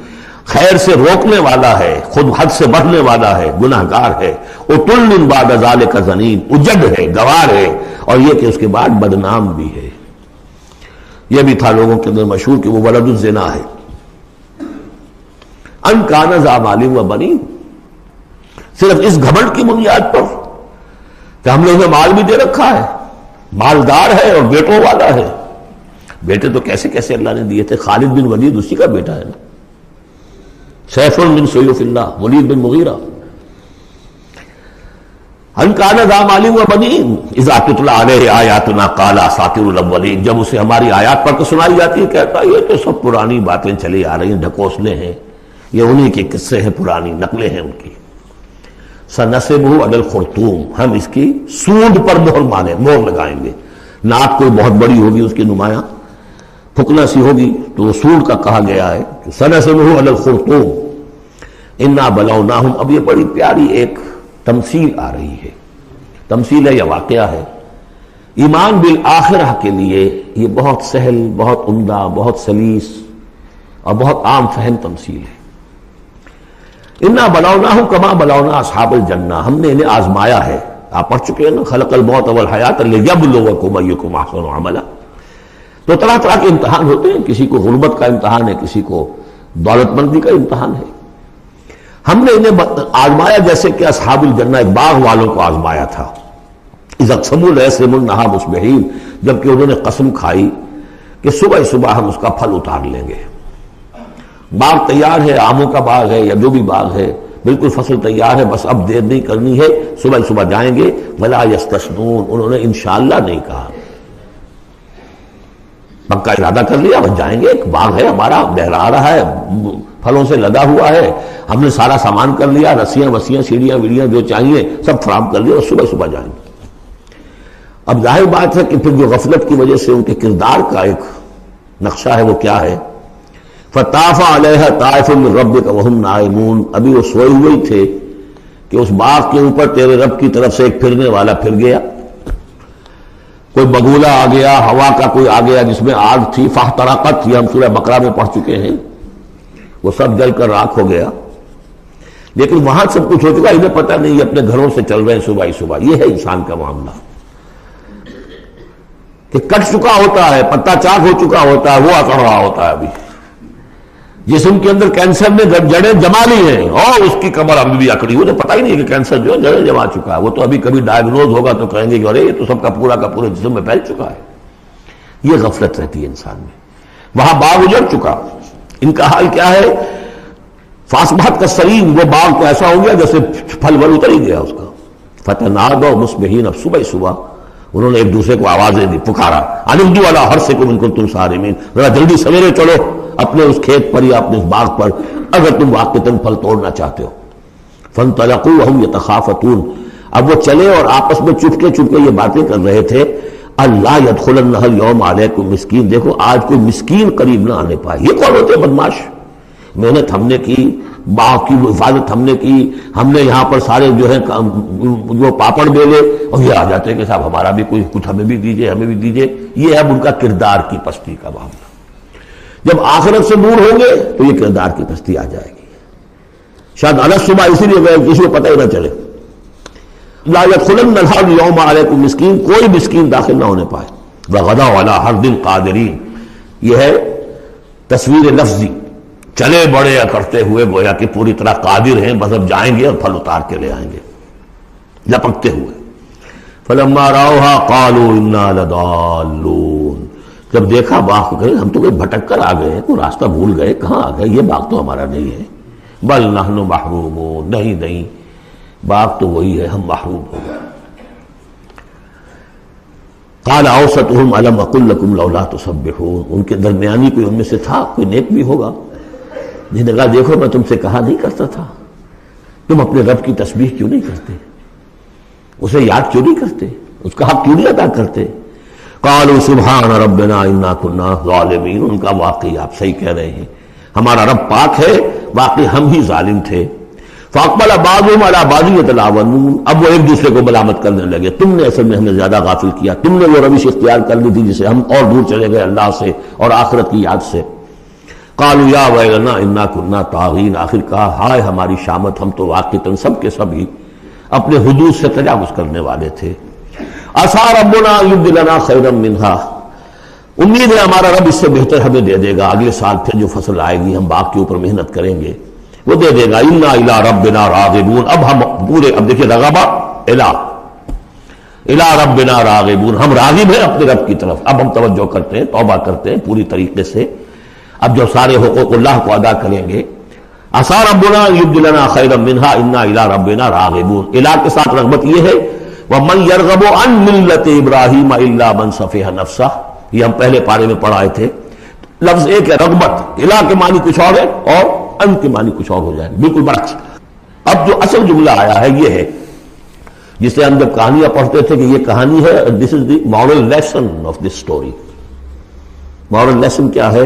Speaker 2: خیر سے روکنے والا ہے، خود حد سے بڑھنے والا ہے، گناہ گار ہے. عتل بعد ذلک زنیم، اجڑ ہے، گوار ہے، اور یہ کہ اس کے بعد بدنام بھی ہے. یہ بھی تھا لوگوں کے اندر مشہور کہ وہ ولد الزنا ہے. ان کان ذا مال و بنین، صرف اس گھمنڈ کی بنیاد پر کہ ہم لوگوں نے مال بھی دے رکھا ہے، مالدار ہے اور بیٹوں والا ہے. بیٹے تو کیسے کیسے اللہ نے دیے تھے. خالد بن ولید اسی کا بیٹا ہے نا، سیف بن سیوف اللہ، ولید بن مغیرہ. ان کان ذا مال و بنین اذا تتلی علیہ آیاتنا قال اساطیر الاولین، جب اسے ہماری آیات پڑھ کے سنائی جاتی ہے کہتا ہے یہ تو سب پرانی باتیں چلی آ رہی ہیں، ڈھکوسلے ہیں، یہ انہی کے قصے ہیں، پرانی نقلیں ہیں ان کی۔ سنسبہ علی الخرطوم، ہم اس کی سونڈ پر مہر لگائیں گے۔ ناک کوئی بہت بڑی ہوگی اس کی نمایاں، پھکنا سی ہوگی تو وہ سونڈ کا کہا گیا ہے۔ سنسبہ علی الخرطوم انا بلوناہم، اب یہ بڑی پیاری ایک تمثیل آ رہی ہے، تمثیل ہے یا واقعہ ہے۔ ایمان بالآخرہ کے لیے یہ بہت سہل، بہت عمدہ، بہت سلیس اور بہت عام فہم تمثیل ہے۔ انا بلوناہم کما بلونا اصحاب الجنہ، ہم نے انہیں آزمایا ہے۔ آپ پڑھ چکے ہیں نا، خلق الموت والحیات لیبلوکم ایکم احسن عملا۔ تو طرح طرح کے امتحان ہوتے ہیں، کسی کو غربت کا امتحان ہے، کسی کو دولت مندی کا امتحان ہے۔ ہم نے انہیں آزمایا جیسے کہ اصحاب الجنہ ایک باغ والوں کو آزمایا تھا۔ اذا اقسموا لیصرموا النہار مصبحین، جبکہ انہوں نے قسم کھائی کہ صبح صبح ہم اس کا پھل اتار لیں گے۔ باغ تیار ہے، آموں کا باغ ہے یا جو بھی باغ ہے، بالکل فصل تیار ہے، بس اب دیر نہیں کرنی ہے، صبح صبح جائیں گے۔ ولا یستثنون، انہوں نے انشاءاللہ نہیں کہا، پکا ارادہ کر لیا، بس جائیں گے، ایک باغ ہے ہمارا، لہرا رہا ہے، پھلوں سے لدا ہوا ہے، ہم نے سارا سامان کر لیا، رسیاں وسیاں سیڑھیاں ویڑیاں جو چاہیے سب فراہم کر لیا، اور صبح صبح جائیں گے۔ اب ظاہر بات ہے کہ پھر جو غفلت کی وجہ سے ان کے کردار کا ایک نقشہ ہے وہ کیا ہے؟ فطاف علیہ طائف من ربک وہم نائمون، ابھی وہ سوئے ہوئے ہی تھے کہ اس باغ کے اوپر تیرے رب کی طرف سے ایک پھرنے والا پھر گیا، کوئی بگولا آ گیا، ہوا کا کوئی آ گیا جس میں آگ تھی، فاحترقت، یہ ہم سورہ بقرہ میں پڑھ چکے ہیں، وہ سب جل کر راکھ ہو گیا۔ لیکن وہاں سب کچھ ہو چکا، انہیں پتہ نہیں، یہ اپنے گھروں سے چل رہے ہیں صبح ہی صبح۔ یہ ہے انسان کا معاملہ کہ کٹ چکا ہوتا ہے، پتا چاک ہو چکا ہوتا ہے، وہ اکڑ رہا ہوتا ہے۔ ابھی جسم کے اندر کینسر نے جڑیں جما لی ہیں اور اس کی کمر ابھی بھی اکڑی، انہیں پتہ ہی نہیں کہ کینسر جو ہے جڑیں جما چکا ہے۔ وہ تو ابھی کبھی ڈائگنوز ہوگا تو کہیں گے کہ ارے یہ تو سب کا پورا جسم میں پھیل چکا ہے۔ یہ غفلت رہتی ہے انسان میں۔ وہاں باغ اجڑ چکا، ان کا حال کیا ہے؟ فاصبحت کالصریم، وہ باغ تو ایسا ہو گیا جیسے پھل ول اتر ہی گیا اس کا۔ فتنادوا مصبحین، اب صبح صبح انہوں نے ایک دوسرے کو آوازیں دی، پکارا، ان اغدوا علی حرثکم ان کنتم صارمین، ذرا جلدی سویرے چلو اپنے اس کھیت پر یا اپنے اس باغ پر اگر تم واقعتاً پھل توڑنا چاہتے ہو۔ فانطلقوا وهم يتخافتون، اب وہ چلے اور آپس میں چپکے چپکے یہ باتیں کر رہے تھے، اللہ يدخلنہ اليوم علیکم مسکین، دیکھو آج کوئی مسکین قریب نہ آنے پائے۔ یہ کون ہوتے بدماش؟ محنت ہم نے کی، باغ کی حفاظت ہم نے کی، ہم نے یہاں پر سارے جو ہے جو پاپڑ بیلے، اور یہ آ جاتے ہیں کہ صاحب ہمارا بھی کوئی کچھ ہمیں بھی دیجئے، ہمیں بھی دیجئے۔ یہ ہے ان کا کردار کی پستی کا معاملہ۔ جب آخرت سے دور ہوں گے تو یہ کردار کی پستی آ جائے گی۔ شاید الگ صبح اسی لیے گئے کسی کو پتہ ہی نہ چلے۔ لا يدخلن اليوم علیکم مسکین، کوئی مسکین داخل نہ ہونے پائے۔ وغدوا علی حرد قادرین، یہ ہے تصویر لفظی، چلے بڑے کرتے ہوئے گویا کہ پوری طرح قادر ہیں، بس اب جائیں گے اور پھل اتار کے لے آئیں گے لپکتے ہوئے۔ فلما رأوها قالوا انا لضالون، جب دیکھا باغ کو کہیں ہم تو کوئی بھٹک کر آ گئے، کوئی راستہ بھول گئے، کہاں آ گئے، یہ باغ تو ہمارا نہیں ہے۔ بل نحن محرومون، نہیں نہیں باغ تو وہی ہے، ہم محروم ہو گئے۔ قال اوسطهم الم اقل لكم لولا تسبحون، ان کے درمیانی کوئی ان میں سے تھا، کوئی نیک بھی ہوگا، جس نے کہا دیکھو میں تم سے کہا نہیں کرتا تھا، تم اپنے رب کی تسبیح کیوں نہیں کرتے، اسے یاد کیوں نہیں کرتے، اس کا حق کیوں نہیں ادا کرتے۔ قالوا سبحان ربنا انا كنا ظالمین، ان کا واقعی آپ صحیح کہہ رہے ہیں، ہمارا رب پاک ہے، واقعی ہم ہی ظالم تھے۔ فاقبل بعضهم على بعض يتلاومون، اب وہ ایک دوسرے کو ملامت کرنے لگے، تم نے اصل میں ہمیں زیادہ غافل کیا، تم نے وہ روش اختیار کر لی تھی جسے ہم اور دور چلے گئے اللہ سے اور آخرت کی یاد سے۔ قالوا یا ویلنا انا كنا طاغین، آخر کہا ہائے ہماری شامت، ہم تو واقعتاً سب کے سب ہی اپنے حدود سے تجاوز کرنے والے تھے۔ عسى ربنا ان يبدلنا خيرا منها، امید ہے ہمارا رب اس سے بہتر ہمیں دے دے گا، اگلے سال پھر جو فصل آئے گی ہم باغ کے اوپر محنت کریں گے وہ دے دے گا۔ انا الى ربنا راغبون، اب ہم پورے، اب دیکھیں رغبہ الى ربنا راغبون، ہم راغب ہیں اپنے رب کی طرف، اب ہم توجہ کرتے ہیں، توبہ کرتے ہیں پوری طریقے سے۔ اب جو سارے حقوق اللہ کو ادا کریں گے عسى ربنا یبدلنا خیرا منها انا الی ربنا راغبون. الہ کے ساتھ رغبت یہ ہے ومن یرغب عن ملت ابراہیم الا من سفیہ نفسہ. یہ ہم پہلے پارے میں پڑھائے تھے. لفظ ایک ہے رغبت، الہ کے معنی کچھ اور ہے اور ان کے معنی کچھ اور ہو جائے، بالکل برعکس. اب جو اصل جملہ آیا ہے یہ ہے جسے ہم جب کہانیاں پڑھتے تھے کہ یہ کہانی ہے، this is the moral lesson of this story. Moral lesson کیا ہے؟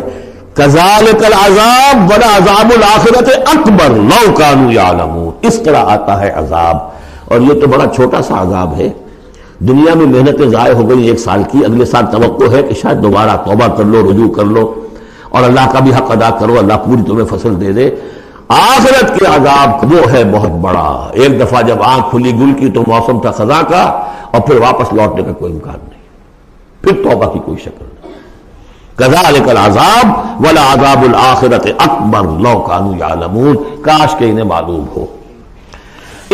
Speaker 2: کذالک العذاب ولعذاب الآخرۃ اکبر لو کانوا یعلمون. اس طرح آتا ہے عذاب، اور یہ تو بڑا چھوٹا سا عذاب ہے. دنیا میں محنتیں ضائع ہو گئی 1 سال کی، اگلے سال توقع ہے کہ شاید دوبارہ توبہ کر لو، رجوع کر لو اور اللہ کا بھی حق ادا کرو، اللہ پوری تمہیں فصل دے دے. آخرت کے عذاب وہ ہے بہت بڑا. ایک دفعہ جب آنکھ کھلی گل کی تو موسم تھا خزاں کا، اور پھر واپس لوٹنے کا کوئی امکان نہیں، پھر توبہ کی کوئی شکل نہیں. کذالک العذاب ولعذاب الآخرۃ اکبر لو کانوا یعلمون. کاش کہ انہیں معلوم ہو.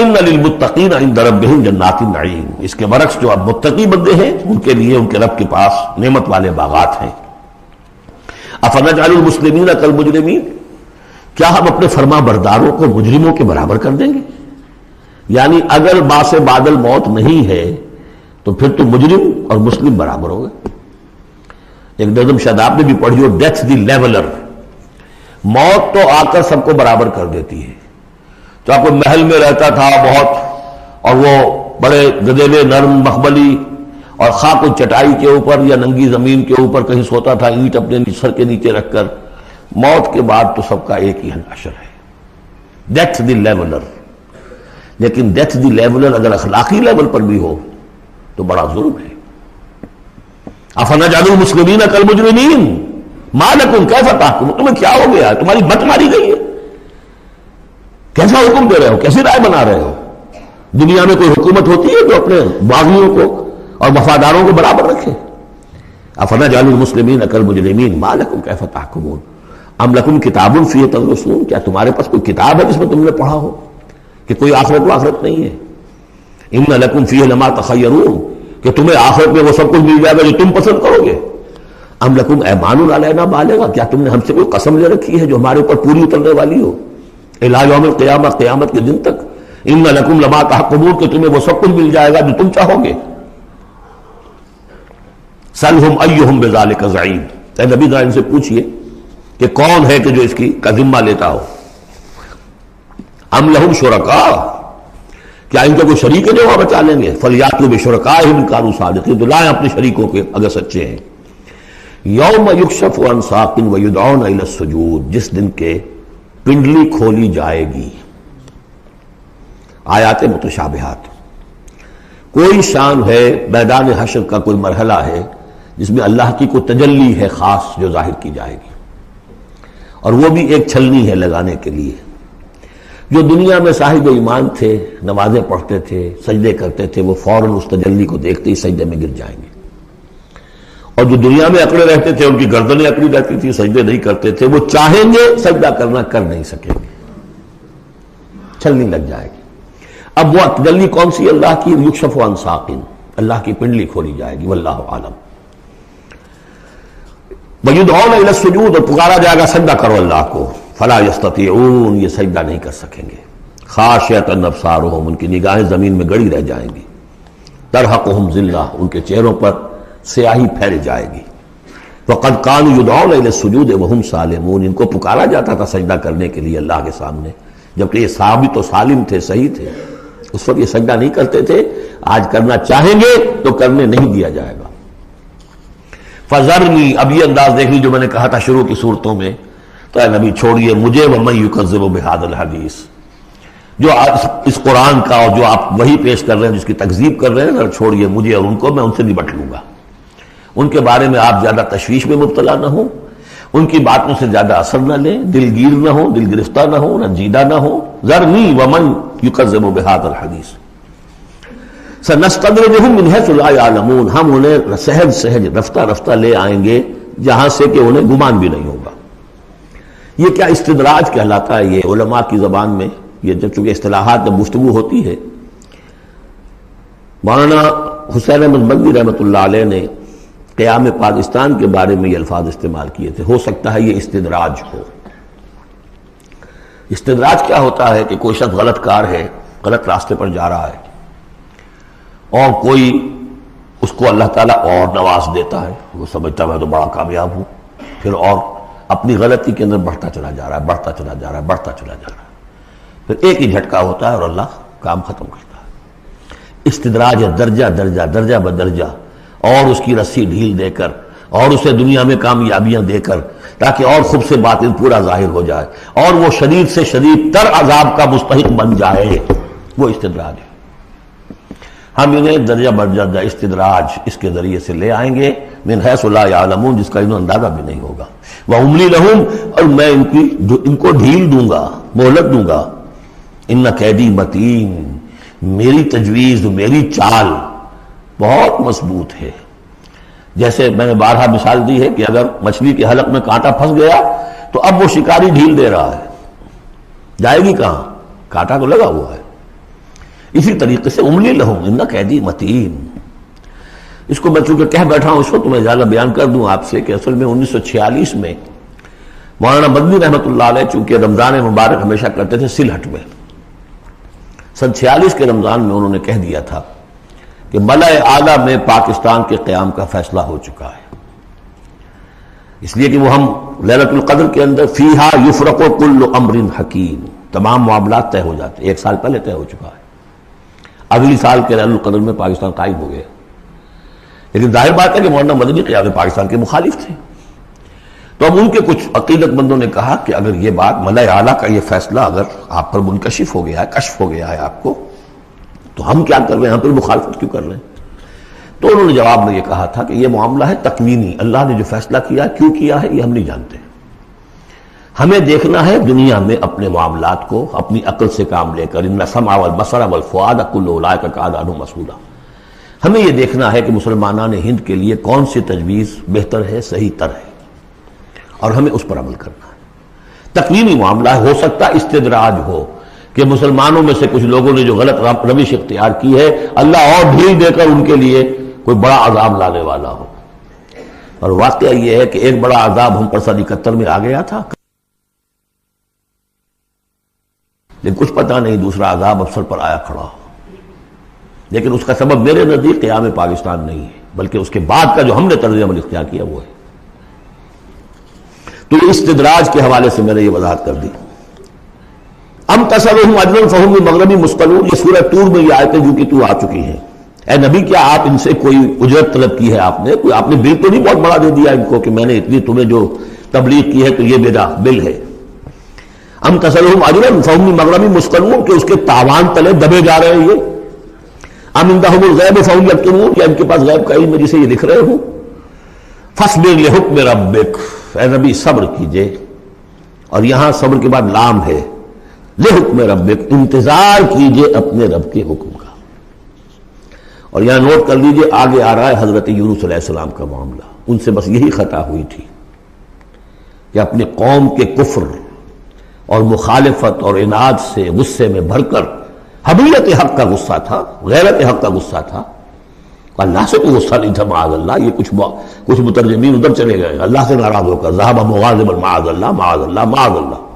Speaker 2: ان للمتقین عند ربہم جنات النعیم. اس کے برعکس جو اب متقی بندے ہیں ان کے لیے ان کے رب کے پاس نعمت والے باغات ہیں. افنجعل المسلمین کالمجرمین. کیا ہم اپنے فرما برداروں کو مجرموں کے برابر کر دیں گے؟ یعنی اگر باعث بادل موت نہیں ہے تو پھر تو مجرم اور مسلم برابر ہو گئے. ایک نظم شاید آپ نے بھی پڑھی ہو، ڈیتھ دی لیولر. موت تو آ کر سب کو برابر کر دیتی ہے. تو آپ کو محل میں رہتا تھا بہت، اور وہ بڑے گدیلے نرم مخملی اور خاک و چٹائی کے اوپر یا ننگی زمین کے اوپر کہیں سوتا تھا اینٹ اپنے سر کے نیچے رکھ کر. موت کے بعد تو سب کا ایک ہی حشر ہے، ڈیتھ دی لیولر. لیکن ڈیتھ دی لیولر اگر اخلاقی لیول پر بھی ہو تو بڑا ظلم ہے. افنجعل المسلمین کالمجرمین ما لکم کیف تحکمون. تمہیں کیا ہو گیا؟ تمہاری مت ماری گئی ہے؟ کیسا حکم دے رہے ہو؟ کیسی رائے بنا رہے ہو؟ دنیا میں کوئی حکومت ہوتی ہے جو اپنے باغیوں کو اور وفاداروں کو برابر رکھے؟ افنجعل المسلمین کالمجرمین ما لکم کیف تحکمون. ام لکم کتاب فیہ تدرسون. کیا تمہارے پاس کوئی کتاب ہے جس میں تم نے پڑھا ہو کہ کوئی آخرت و آخرت نہیں ہے؟ ان لکم فیہ لما تخیرون. کہ تمہیں آخرت میں وہ سب کچھ مل جائے گا جو تم پسند کرو گے. ام لکم ایمان علینا بالغا. کیا تم نے ہم سے کوئی قسم لے رکھی ہے جو ہمارے اوپر پوری اترنے والی ہو الی یوم القیامہ، قیامت کے دن تک؟ ان لکم لما تحکمون. کہ تمہیں وہ سب کچھ مل جائے گا جو تم چاہو گے. سلہم ایہم بذالک زعیم. اے نبی ذرا ان سے پوچھئے کہ کون ہے کہ جو اس کی کا ذمہ لیتا ہو. ام لہم شرکاء. کیا ان کے کوئی شریک ہے جو وہاں بچا لیں گے؟ فلیاتوا بشرکائہم ان کانوا صادقین. تو لائیں اپنے شریکوں کے اگر سچے ہیں. یوم یکشف عن ساق ویدعون الی السجود. جس دن کے پنڈلی کھولی جائے گی. آیات متشابہات. کوئی شان ہے، میدان حشر کا کوئی مرحلہ ہے جس میں اللہ کی کوئی تجلی ہے خاص جو ظاہر کی جائے گی، اور وہ بھی ایک چھلنی ہے لگانے کے لیے. جو دنیا میں صاحب ایمان تھے، نمازیں پڑھتے تھے، سجدے کرتے تھے، وہ فوراً اس تجلی کو دیکھتے ہی سجدے میں گر جائیں گے. اور جو دنیا میں اکڑے رہتے تھے، ان کی گردنیں اکڑی رہتی تھی، سجدے نہیں کرتے تھے، وہ چاہیں گے سجدہ کرنا کر نہیں سکیں گے، چھلنی لگ جائے گی. اب وہ تجلی کون سی؟ اللہ کی. یکشف عن ساق. اللہ کی پنڈلی کھولی جائے گی. واللہ عالم. وَيُدْعَوْنَ إِلَى السُّجُودِ. اور پکارا جائے گا سجدہ کرو اللہ کو. فَلَا يَسْتَطِيعُونَ. یہ سجدہ نہیں کر سکیں گے. خَاشِعَةً أَبْصَارُهُمْ. ان کی نگاہیں زمین میں گڑی رہ جائیں گی. تَرْهَقُهُمْ ذِلَّةٌ. ان کے چہروں پر سیاہی پھیل جائے گی. وَقَدْ كَانُوا يُدْعَوْنَ إِلَى السُّجُودِ وَهُمْ سَالِمُونَ. ان کو پکارا جاتا تھا سجدہ کرنے کے لیے اللہ کے سامنے، جبکہ یہ ثابت و سالم تھے، صحیح تھے. اس وقت یہ سجدہ نہیں کرتے تھے. آج کرنا چاہیں گے تو کرنے نہیں دیا جائے گا. فَذَرْنِي. اب یہ انداز دیکھ لی جو میں نے کہا تھا شروع کی صورتوں میں. تو اے نبی چھوڑیے مجھے، وَمَن يُكَذِّبُ بِهَذَا الْحَدِيثِ. جو اس قرآن کا اور جو آپ وہی پیش کر رہے ہیں، جس کی تکذیب کر رہے ہیں، ذرا چھوڑیے مجھے اور ان کو. میں ان سے نبٹ لوں گا. ان کے بارے میں آپ زیادہ تشویش میں مبتلا نہ ہوں، ان کی باتوں سے زیادہ اثر نہ لیں، دلگیر نہ ہوں، دل گرفتہ نہ ہوں، رنجیدہ نہ ہوں. ذَرْنِي وَمَن يُكَذِّبُ بِهَذَا الْحَدِيثِ سَنَسْتَدْرِجُهُم مِّنْ حَيْثُ لَا يَعْلَمُونَ. ہم انہیں سہج سہج رفتہ رفتہ لے آئیں گے جہاں سے کہ انہیں گمان بھی نہیں ہوگا. یہ کیا استدراج کہلاتا ہے یہ علماء کی زبان میں. یہ جب چونکہ اصطلاحات میں گفتگو ہوتی ہے. مولانا حسین احمد مدنی رحمۃ اللہ علیہ نے قیام پاکستان کے بارے میں یہ الفاظ استعمال کیے تھے. ہو سکتا ہے یہ استدراج ہو. استدراج کیا ہوتا ہے کہ کوئی شخص غلط کار ہے، غلط راستے پر جا رہا ہے، اور کوئی اس کو اللہ تعالیٰ اور نواز دیتا ہے، وہ سمجھتا ہے میں تو بڑا کامیاب ہوں، پھر اور اپنی غلطی کے اندر بڑھتا چلا جا رہا ہے، بڑھتا چلا جا رہا ہے، بڑھتا چلا جا رہا ہے، پھر ایک ہی جھٹکا ہوتا ہے اور اللہ کام ختم کرتا ہے۔ استدراج ہے درجہ درجہ، درجہ بدرجہ، اور اس کی رسی ڈھیل دے کر، اور اسے دنیا میں کامیابیاں دے کر، تاکہ اور خوب سے باطن پورا ظاہر ہو جائے اور وہ شدید سے شدید تر عذاب کا مستحق بن جائے، وہ استدراج ہے۔ ہم انہیں درجہ بدرجہ استدراج اس کے ذریعے سے لے آئیں گے، من حیث لا یعلمون، جس کا انہیں اندازہ بھی نہیں ہوگا۔ وَأُمْلِي لَهُمْ، اور میں ان کو ڈھیل دوں گا، مہلت دوں گا۔ ان قیدی متین، میری تجویز، میری چال بہت مضبوط ہے۔ جیسے میں نے بارہا مثال دی ہے کہ اگر مچھلی کے حلق میں کانٹا پھنس گیا تو اب وہ شکاری ڈھیل دے رہا ہے، جائے گی کہاں؟ کانٹا تو لگا ہوا ہے۔ اسی طریقے سے املی لہم ان قیدی متین، اس کو میں چونکہ کہہ بیٹھا ہوں اس وقت میں زیادہ بیان کر دوں آپ سے کہ اصل میں 1946 میں مولانا مدنی رحمۃ اللہ علیہ چونکہ رمضان مبارک ہمیشہ کرتے تھے سلہٹ میں، سن 46 کے رمضان میں انہوں نے کہہ دیا تھا کہ ملأ اعلیٰ میں پاکستان کے قیام کا فیصلہ ہو چکا ہے، اس لیے کہ وہ ہم لیلۃ القدر کے اندر فیہا یفرق کل امر حکیم، تمام معاملات طے ہو جاتے، ایک سال پہلے طے ہو چکا ہے، اگلی سال کے لیلۃ القدر میں پاکستان قائم ہو گیا۔ لیکن ظاہر بات ہے کہ مولانا مدنی قیام پاکستان کے مخالف تھے، تو اب ان کے کچھ عقیدت مندوں نے کہا کہ اگر یہ بات ملأ اعلیٰ کا یہ فیصلہ اگر آپ پر منکشف ہو گیا ہے، کشف ہو گیا ہے آپ کو، تو ہم کیا کر رہے ہیں، ہم پھر مخالفت کیوں کر رہے ہیں؟ تو انہوں نے جواب میں یہ کہا تھا کہ یہ معاملہ ہے تکوینی، اللہ نے جو فیصلہ کیا ہے کیوں کیا ہے یہ ہم نہیں جانتے، ہمیں دیکھنا ہے دنیا میں اپنے معاملات کو اپنی عقل سے کام لے کر، ان السمع والبصر والفؤاد کل اولئک کان عنہ مسئولا، ہمیں یہ دیکھنا ہے کہ مسلمانان ہند کے لیے کون سی تجویز بہتر ہے، صحیح تر ہے، اور ہمیں اس پر عمل کرنا ہے۔ تکوینی معاملہ ہو سکتا ہے استدراج ہو کہ مسلمانوں میں سے کچھ لوگوں نے جو غلط روش اختیار کی ہے اللہ اور ڈھیل دے کر ان کے لیے کوئی بڑا عذاب لانے والا ہو، اور واقعہ یہ ہے کہ ایک بڑا عذاب ہم پر سن 71 میں آ گیا تھا، لیکن کچھ پتہ نہیں دوسرا عذاب اب سر پر آیا کھڑا ہو، لیکن اس کا سبب میرے نزدیک قیام پاکستان نہیں ہے، بلکہ اس کے بعد کا جو ہم نے طرز عمل اختیار کیا وہ ہے۔ تو استدراج کے حوالے سے میں نے یہ وضاحت کر دی۔ ام تسلهم اجرا فهم من مغربی مثقلون، یہ سورہ طور میں یہ آیتیں جو کہ تو آ چکی ہیں، اے نبی کیا آپ ان سے کوئی اجرت طلب کی ہے؟ آپ نے بل تو نہیں بہت بڑا دے دیا ان کو کہ میں نے اتنی تمہیں جو تبلیغ کی ہے تو یہ میرا بل ہے؟ ام تسلهم اجرا فهم من مغربی مثقلون، کہ اس کے تاوان تلے دبے جا رہے ہیں یہ۔ ام عندهم الغیب فهم یکتمون، یا ان کے پاس غیب کا علم ہے جسے یہ لکھ رہے ہوں۔ فاصبر لحکم ربک، اے نبی صبر کیجئے، اور یہاں صبر کے بعد لام ہے، لحکم ربک، انتظار کیجئے اپنے رب کے حکم کا۔ اور یہاں نوٹ کر لیجئے آگے آ رہا ہے حضرت یونس علیہ السلام کا معاملہ، ان سے بس یہی خطا ہوئی تھی کہ اپنی قوم کے کفر اور مخالفت اور عناد سے غصے میں بھر کر، حمیت حق کا غصہ تھا، غیرت حق کا غصہ تھا، اللہ سے کوئی غصہ نہیں تھا معاذ اللہ، یہ کچھ مترجمین ادھر چلے گئے اللہ سے ناراض ہو کر، ذهب مغاضبا معاذ اللہ معاذ اللہ معاذ اللہ،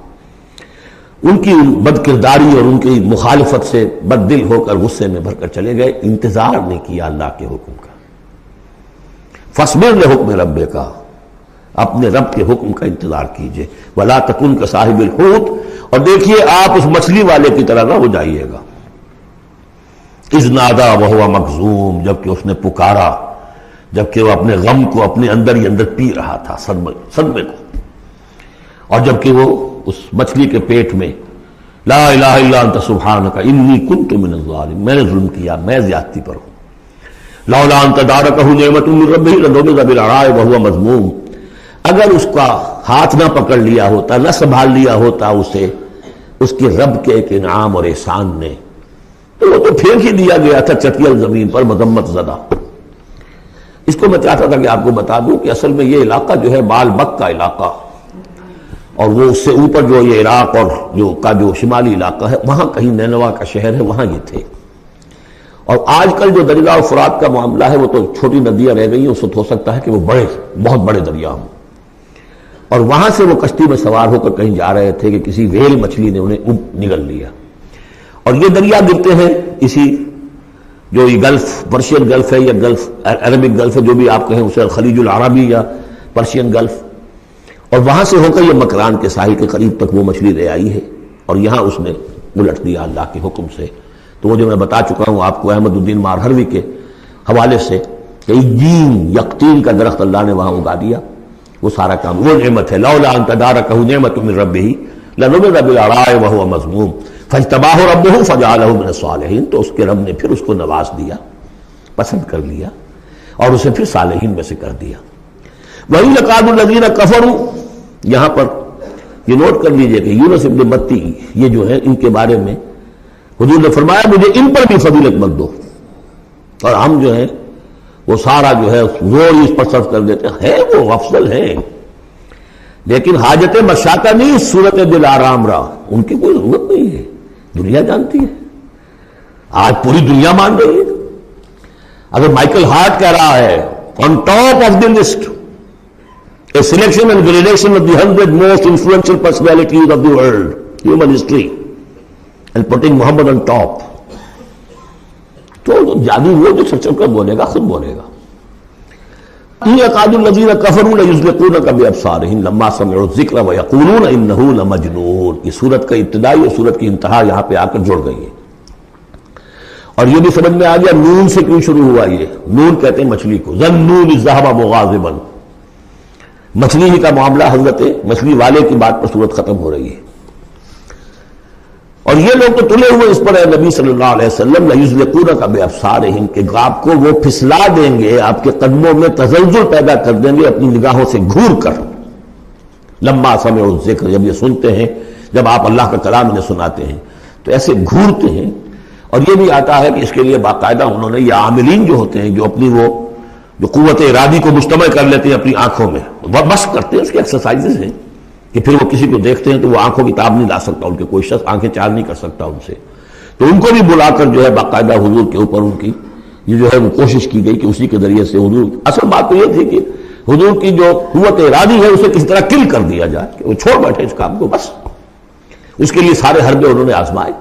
Speaker 2: ان کی بد کرداری اور ان کی مخالفت سے بد دل ہو کر غصے میں بھر کر چلے گئے، انتظار نہیں کیا اللہ کے حکم کا۔ فاصبر لحکم ربک، اپنے رب کے حکم کا انتظار کیجئے، ولا تکن کصاحب الحوت، اور دیکھیے آپ اس مچھلی والے کی طرح نہ ہو جائیے گا، اذ نادا وہو مکظوم، جبکہ اس نے پکارا جبکہ وہ اپنے غم کو اپنے اندر ہی اندر پی رہا تھا، صدمے کو، اور جبکہ وہ اس مچھلی کے پیٹ میں لا الہ الا انت سبحانک انی کنت من الظالمین، میں نے ظلم کیا، میں زیادتی پر ہوں، لولا ان تدارکہ نعمت من ربہ لنبذ بالعراء وہو مذموم، اگر اس کا ہاتھ نہ پکڑ لیا ہوتا، نہ سنبھال لیا ہوتا اسے اس کے رب کے ایک انعام اور احسان نے، تو وہ تو پھینک ہی دیا گیا تھا چٹیل زمین پر مذمت زدہ۔ اس کو میں چاہتا تھا کہ آپ کو بتا دوں کہ اصل میں یہ علاقہ جو ہے بال بک کا علاقہ، اور وہ اس سے اوپر جو یہ عراق اور جو شمالی علاقہ ہے وہاں کہیں نینوا کا شہر ہے، وہاں یہ تھے، اور آج کل جو دریائے فرات کا معاملہ ہے وہ تو چھوٹی ندیاں رہ گئی ہیں، اس وقت ہو سکتا ہے کہ وہ بہت بڑے دریا ہوں، اور وہاں سے وہ کشتی میں سوار ہو کر کہیں جا رہے تھے کہ کسی ویل مچھلی نے انہیں نگل لیا، اور یہ دریا گرتے ہیں اسی جو یہ گلف، پرشین گلف ہے یا گلف عربک گلف ہے، جو بھی آپ کہیں اسے، خلیج العربی یا پرشین گلف، اور وہاں سے ہو کر یہ مکران کے ساحل کے قریب تک وہ مچھلی لے آئی ہے، اور یہاں اس نے الٹ دیا اللہ کے حکم سے۔ تو وہ جو میں بتا چکا ہوں آپ کو احمد الدین مارہروی کے حوالے سے کہ جین یقطین کا درخت اللہ نے وہاں اگا دیا، وہ سارا کام وہ نعمت ہے۔ لولا ان تدارکہ نعمت من ربہ لنبذ بالعراء وهو مذموم فاجتباہ ربہ فجعلہ من الصالحین، تو اس کے رب نے پھر اس کو نواز دیا، پسند کر لیا، اور اسے پھر صالحین میں سے کر دیا۔ وہی لقاد الذین کفروا، یہاں پر یہ نوٹ کر لیجئے کہ یونس ابن متی یہ جو ہے ان کے بارے میں حضور نے فرمایا مجھے ان پر بھی فضیلت مت دو، اور ہم جو ہے وہ سارا جو ہے زور اس پر صرف کر دیتے ہیں، وہ افضل ہے لیکن حاجت مشاطہ نہیں، صورت دل آرام رہا، ان کی کوئی ضرورت نہیں ہے، دنیا جانتی ہے، آج پوری دنیا مان رہی ہے۔ اگر مائیکل ہارٹ کہہ رہا ہے on top of the list a selection and gradation of the 100 most influential personalities of the world, human history, and putting Muhammad on top, تو جادو وہ جو سچ کر بولے گا خود بولے گا۔ يَقَادُ الَّذِينَ كَفَرُوا لَيُزْلِقُونَكَ بِأَبْصَارِهِمْ لَمَّا سَمِعُوا الذِّكْرَ وَيَقُولُونَ إِنَّهُ لَمَجْنُونٌ۔ یہ سورت کا ابتدائی اور سورت کی انتہا یہاں پہ آ کر جڑ گئی ہے، اور یہ بھی سمجھ میں آ گیا نون سے کیوں شروع ہوا۔ یہ نون کہتے ہیں مچھلی کو، ظَنُّونِ الذَّهَبَ مُغَاضِبًا، مچھلی ہی کا معاملہ، حضرت مچھلی والے کی بات پر صورت ختم ہو رہی ہے۔ اور یہ لوگ تو تلے ہوئے اس پر ہے نبی صلی اللہ علیہ وسلم، لَيُزْلِقُونَكَ بِأَبْصَارِهِمْ، کہ آپ کو وہ پھسلا دیں گے، آپ کے قدموں میں تزلزل پیدا کر دیں گے اپنی نگاہوں سے گھور کر۔ لما سمعوا الذکر، جب یہ سنتے ہیں، جب آپ اللہ کا کلام انہیں سناتے ہیں تو ایسے گھورتے ہیں۔ اور یہ بھی آتا ہے کہ اس کے لیے باقاعدہ انہوں نے یہ عاملین جو ہوتے ہیں، جو اپنی وہ جو قوت ارادی کو مجتمع کر لیتے ہیں اپنی آنکھوں میں، وہ مشق کرتے ہیں، اس کی ایکسرسائزز ہیں کہ پھر وہ کسی کو دیکھتے ہیں تو وہ آنکھوں کی تاب نہیں لا سکتا، ان کے کوئی شخص آنکھیں چار نہیں کر سکتا ان سے، تو ان کو بھی بلا کر جو ہے باقاعدہ حضور کے اوپر ان کی یہ جو ہے وہ کوشش کی گئی کہ اسی کے ذریعے سے حضور، اصل بات تو یہ تھی کہ حضور کی جو قوت ارادی ہے اسے کس طرح کل کر دیا جائے کہ وہ چھوڑ بیٹھے اس کام کو، بس اس کے لیے سارے حربے انہوں نے آزمائے۔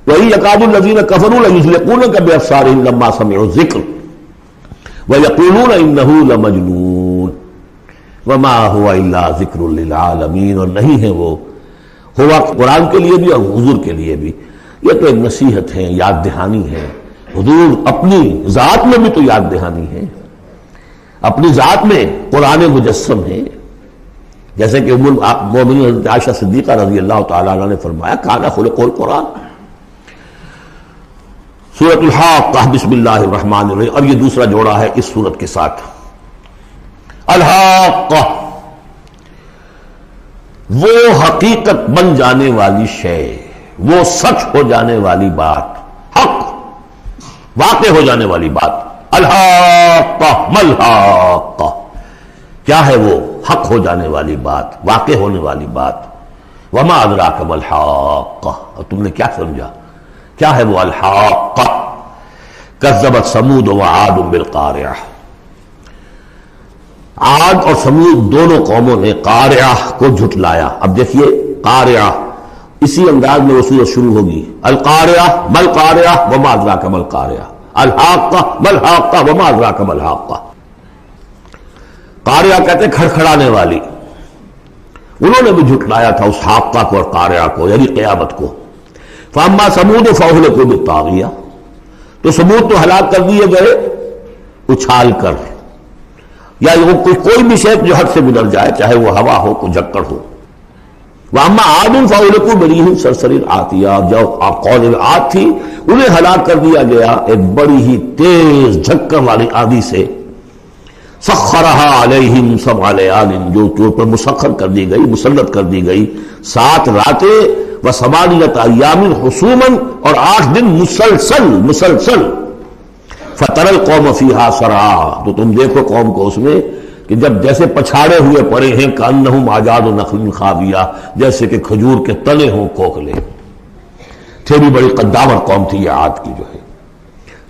Speaker 2: وہی یقاد الذین کفروا لیزلقونک بابصارہم لما سمعوا الذکر ویقولون انہ لمجنون وما هو الا ذکر للعالمین، اور نہیں ہے وہ ہوا قرآن کے لیے بھی اور حضور کے لیے بھی، یہ تو ایک نصیحت ہے، یاد دہانی ہے۔ حضور اپنی ذات میں بھی تو یاد دہانی ہے، اپنی ذات میں قرآن مجسم ہے، جیسے کہ ام المؤمنین حضرت عائشہ صدیقہ رضی اللہ تعالیٰ عنہ نے فرمایا کان خلق القرآن۔ سورۃ الحاقہ، بسم اللہ الرحمن الرحیم، اور یہ دوسرا جوڑا ہے اس سورت کے ساتھ۔ الحاقہ، وہ حقیقت بن جانے والی شے، وہ سچ ہو جانے والی بات، حق واقع ہو جانے والی بات۔ الحاقہ ملحاقہ، کیا ہے وہ حق ہو جانے والی بات، واقع ہونے والی بات۔ وما ادراک ملحاقہ، اور تم نے کیا سمجھا کیا ہے وہ الحاقہ۔ کذبت ثمود وعاد بالقارعہ، عاد اور سمود دونوں قوموں نے قارعہ کو جھٹلایا۔ اب دیکھیے قارعہ، اسی انداز میں وہ سورت شروع ہوگی، القارعہ ملقارعہ وما ادراک ملقارعہ، الحاقہ ملحاقہ وما ادراک ملحاقہ۔ قارعہ کہتے ہیں کھڑکھڑانے والی، انہوں نے بھی جھٹلایا تھا اس حاقہ کو اور قارعہ کو، یعنی قیامت کو۔ فاما ثمود فاہلکوا بالطاغیہ، تو سمود تو ہلاک کر دیے گئے اچھال کر، یا کوئی بھی شے جو حد سے گزر جائے، چاہے وہ ہوا ہو کوئی جھکڑ ہو۔ واما عاد فاہلکوا بريح صرصر عاتیہ، جو قوم عاد تھی انہیں ہلاک کر دیا گیا ایک بڑی ہی تیز جھکڑ والی آندھی سے۔ سخرها علیہم سبع لیال، جو پر مسخر کر دی گئی، مسلط کر دی گئی 7 راتیں، وثمانیۃ ایام حسوما، اور 8 دن مسلسل۔ فتری القوم فیہا صرعا، تو تم دیکھو قوم کو اس میں کہ جب جیسے پچھاڑے ہوئے پڑے ہیں، کأنہم اعجاز نخل خاویہ، جیسے کہ کھجور کے تنے ہوں کھوکھلے۔ تھوڑی بڑی قدامت قوم تھی یہ عاد کی، جو ہے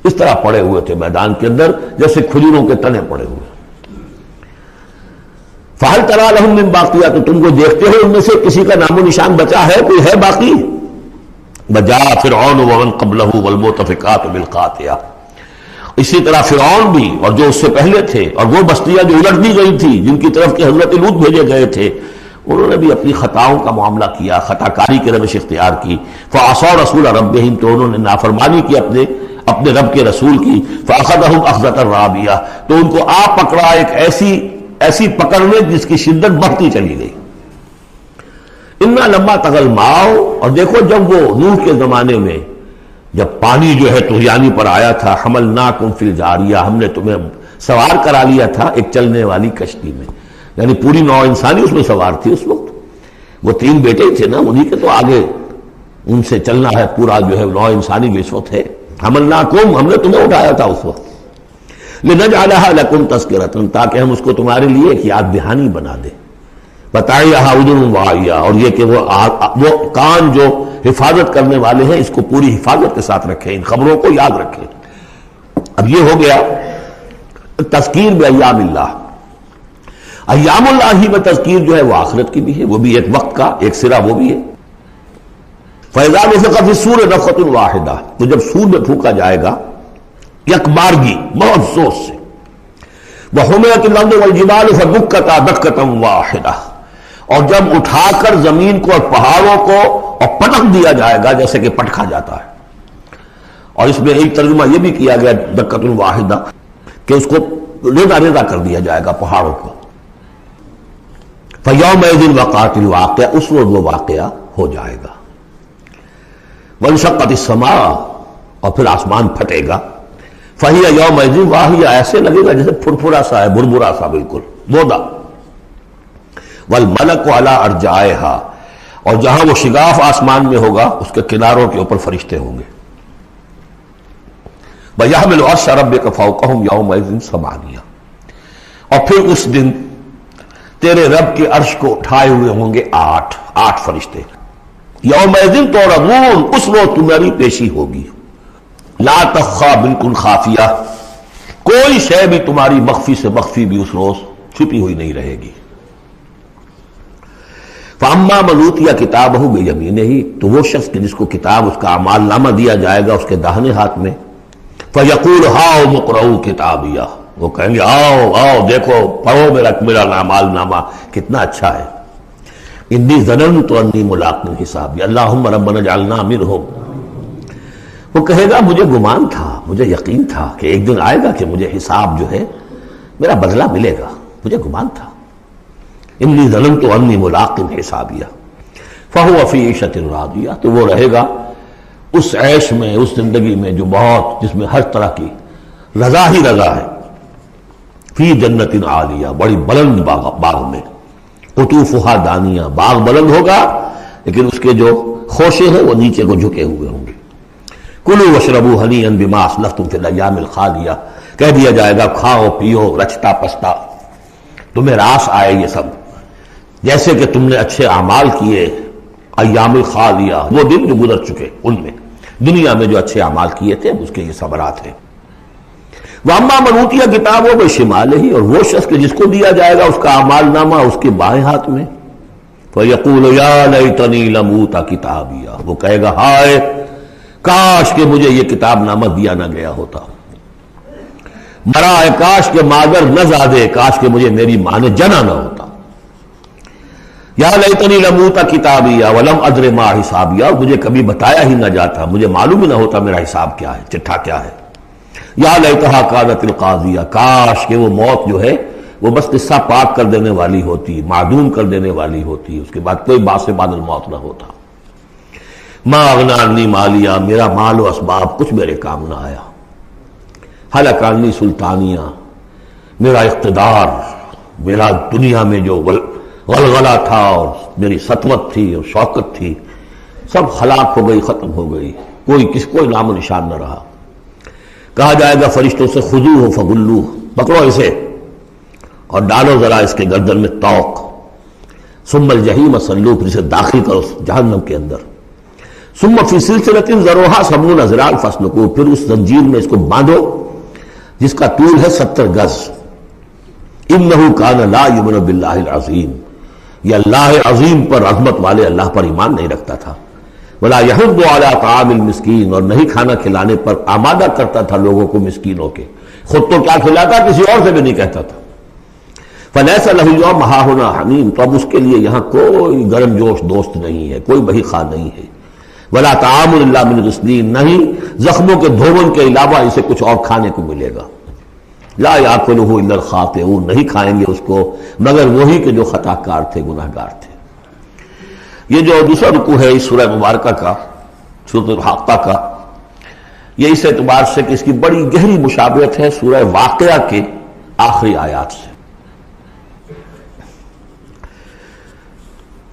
Speaker 2: اس طرح پڑے ہوئے تھے میدان کے اندر جیسے کھجوروں کے تنے پڑے ہوئے۔ فہل تری لہم من باقیہ، تو تم کو دیکھتے ہو ان میں سے کسی کا نام و نشان بچا ہے، کوئی ہے باقی؟ وجاء فرعون ومن قبلہ والمؤتفقات بالخاطئہ، اسی طرح فرعون بھی اور جو اس سے پہلے تھے، اور وہ بستیاں جو الٹ دی گئی تھی جن کی طرف کہ حضرت لوط بھیجے گئے تھے، انہوں نے بھی اپنی خطاؤں کا معاملہ کیا، خطا کاری کی روش اختیار کی۔ فعصوا رسول ربہم، تو انہوں نے نافرمانی کی اپنے رب کے رسول کی۔ فاخذہم اخذۃ رابیہ، تو ان کو آ پکڑا ایک ایسی پکڑ میں جس کی شدت بڑھتی چلی گئی۔ انا لما طغى الماء، اور دیکھو جب وہ نوح کے زمانے میں جب پانی جو ہے طغیانی پر آیا تھا، حملناکم فی الجاریہ، ہم نے تمہیں سوار کرا لیا تھا ایک چلنے والی کشتی میں، یعنی پوری نوع انسانی اس میں سوار تھی اس وقت، وہ 3 بیٹے ہی تھے نا، انہی کے تو آگے ان سے چلنا ہے پورا جو ہے نوع انسانی جو اس وقت ہے۔ حملناکم، ہم نے تمہیں اٹھایا تھا اس وقت، لنجعلها لکم تذکرۃ، تاکہ ہم اس کو تمہارے لیے ایک یاد دہانی بنا دیں۔ بتائیہا اذن واعیہ، اور یہ کہ وہ کان جو حفاظت کرنے والے ہیں اس کو پوری حفاظت کے ساتھ رکھیں، ان خبروں کو یاد رکھیں۔ اب یہ ہو گیا تذکیر بایام اللہ۔ ایام اللہ ہی میں تذکیر جو ہے وہ آخرت کی بھی ہے، وہ بھی ایک وقت کا ایک سرا وہ بھی ہے۔ فَإِذَا نُفِخَ فِي الصُّورِ نَفْخَةٌ وَاحِدَةٌ، تو جب سور میں پھونکا جائے گا یک بارگی بہت زور سے، وَحُمِلَتِ الْأَرْضُ وَالْجِبَالُ فَدُكَّتَا دَكَّةً وَاحِدَةً، اور جب اٹھا کر زمین کو اور پہاڑوں کو اور پٹک دیا جائے گا جیسے کہ پٹکا جاتا ہے۔ اور اس میں ایک ترجمہ یہ بھی کیا گیا دکۃ واحدہ کہ اس کو ریزہ ریزہ کر دیا جائے گا پہاڑوں کو۔ فَيَوْمَئِذٍ وَقَعَتِ الْوَاقِعَةُ، اس وقت وہ واقعہ ہو جائے گا۔ وَانشَقَّتِ السَّمَاءُ، اور پھر آسمان پھٹے گا۔ فَهِيَ يَوْمَئِذٍ وَاهِيَةٌ، ایسے لگے گا جیسے پھرپھرا سا ہے، بربرا سا، بالکل بودا۔ وَالْمَلَكُ عَلَىٰ أَرْجَائِهَا، اور جہاں وہ شگاف آسمان میں ہوگا اس کے کناروں کے اوپر فرشتے ہوں گے۔ وَيَحْمِلُ عَرْشَ رَبِّكَ فَوْقَهُمْ يَوْمَئِذٍ ثَمَانِيَةٌ، اور پھر اس دن تیرے رب کے عرش کو اٹھائے ہوئے ہوں گے 8 فرشتے۔ یومئذ تعرضون، اس روز تمہاری پیشی ہوگی۔ لا تخفی، بالکل خافیہ، کوئی شے بھی تمہاری مخفی سے مخفی بھی اس روز چھپی ہوئی نہیں رہے گی۔ فَأَمَّا مَنْ أُوتِیَ کِتَابَهُ بِیَمِینِهِ، تو وہ شخص کہ جس کو کتاب اس کا اعمال نامہ دیا جائے گا اس کے داہنے ہاتھ میں، فَيَقُولُ هَاؤْمُ اقْرَءُوا کِتَابِیَهْ، وہ کہیں گے آؤ دیکھو پڑھو میرا اعمال نامہ کتنا اچھا ہے۔ انی ظننت انی ملاق حسابی اللہم ربنا اجعلنا منہم، وہ کہے گا مجھے گمان تھا، مجھے یقین تھا کہ ایک دن آئے گا کہ مجھے حساب جو ہے میرا بدلہ ملے گا، مجھے گمان تھا۔ انی ظننت انی ملاق حسابیہ فہو فی عیشۃ راضیہ، تو وہ رہے گا اس عیش میں، اس زندگی میں جو بہت، جس میں ہر طرح کی رضا ہی رضا ہے۔ فی جنت عالیہ، بڑی بلند باغ میں، قطوفہا دانیہ، باغ بلند ہوگا لیکن اس کے جو خوشے ہیں وہ نیچے کو جھکے ہوئے ہوں گے۔ کلوا واشربوا ہنیئا بما اسلفتم فی الایام الخالیہ، کہہ دیا جائے گا کھاؤ پیو رچتا پستا، تمہیں راس آئے یہ سب، جیسے کہ تم نے اچھے اعمال کیے ایام الخالیہ، وہ دن جو گزر چکے ان میں، دنیا میں جو اچھے اعمال کیے تھے اس کے یہ ثمرات ہیں۔ وَأَمَّا مَنْ أُوتِیَ کِتَابَهُ بِشِمَالِهِ، اور وہ شخص کہ جس کو دیا جائے گا اس کا اعمال نامہ اس کے بائیں ہاتھ میں، فَيَقُولُ يَا لَيْتَنِي لَمْ أُوتَ کِتَابِیَهْ، وہ کہے گا ہائے کاش کہ مجھے یہ کتاب نامہ دیا نہ گیا ہوتا، مرا کاش کہ مادر نہ زادے، کاش کہ مجھے میری ماں نے جنا نہ ہوتا۔ یا لیتنی لم اوت کتابیہ ولم ادر ما حسابیہ، مجھے کبھی بتایا ہی نہ جاتا، مجھے معلوم ہی نہ ہوتا میرا حساب کیا ہے، چٹھا کیا ہے۔ یا لیتہا کانت القاضیہ، کاش کہ وہ موت جو ہے وہ بس قصہ پاک کر دینے والی ہوتی، معدوم کر دینے والی ہوتی، اس کے بعد کوئی باعث بعد الموت نہ ہوتا۔ ما اغنی عنی مالیہ، میرا مال و اسباب کچھ میرے کام نہ آیا۔ ہلک عنی سلطانیہ، میرا اقتدار، میرا دنیا میں جو غلغلہ تھا اور میری سطوت تھی اور شوکت تھی، سب ہلاک ہو گئی، ختم ہو گئی، کوئی نام و نشان نہ رہا۔ کہا جائے گا فرشتوں سے خذوہ فغلوہ، پکڑو اسے اور ڈالو ذرا اس کے گردن میں توق، ثم الجحیم صلوہ، پھر اسے داخل کرو جہنم کے اندر، ثم فی سلسلۃ ذرعها 70 ذراعا فاسلکوہ، پھر اس زنجیر میں اس کو باندھو جس کا طول ہے 70 گز، انہ کان لا یؤمن باللہ العظیم، یہ اللہ عظیم پر، عظمت والے اللہ پر ایمان نہیں رکھتا تھا۔ ولا یحض علی طعام المسکین، اور نہیں کھانا کھلانے پر آمادہ کرتا تھا لوگوں کو مسکینوں کے، خود تو کیا کھلاتا کسی اور سے بھی نہیں کہتا تھا۔ فلیس لہ اليوم ہاہنا حمیم، تو اب اس کے لیے یہاں کوئی گرم جوش دوست نہیں ہے، کوئی بہی خواہ نہیں ہے۔ ولا طعام الا من غسلین، نہیں زخموں کے دھون کے علاوہ اسے کچھ اور کھانے کو ملے گا۔ لا یاکلہ الا الخاطئون، نہیں کھائیں گے اس کو مگر وہی کہ جو خطا کار تھے، گناہ گار تھے۔ یہ جو دوسرا رکوع ہے اس سورہ مبارکہ کا، سورۃ الحاقہ کا، یہ اس اعتبار سے کہ اس کی بڑی گہری مشابہت ہے سورہ واقعہ کے آخری آیات سے۔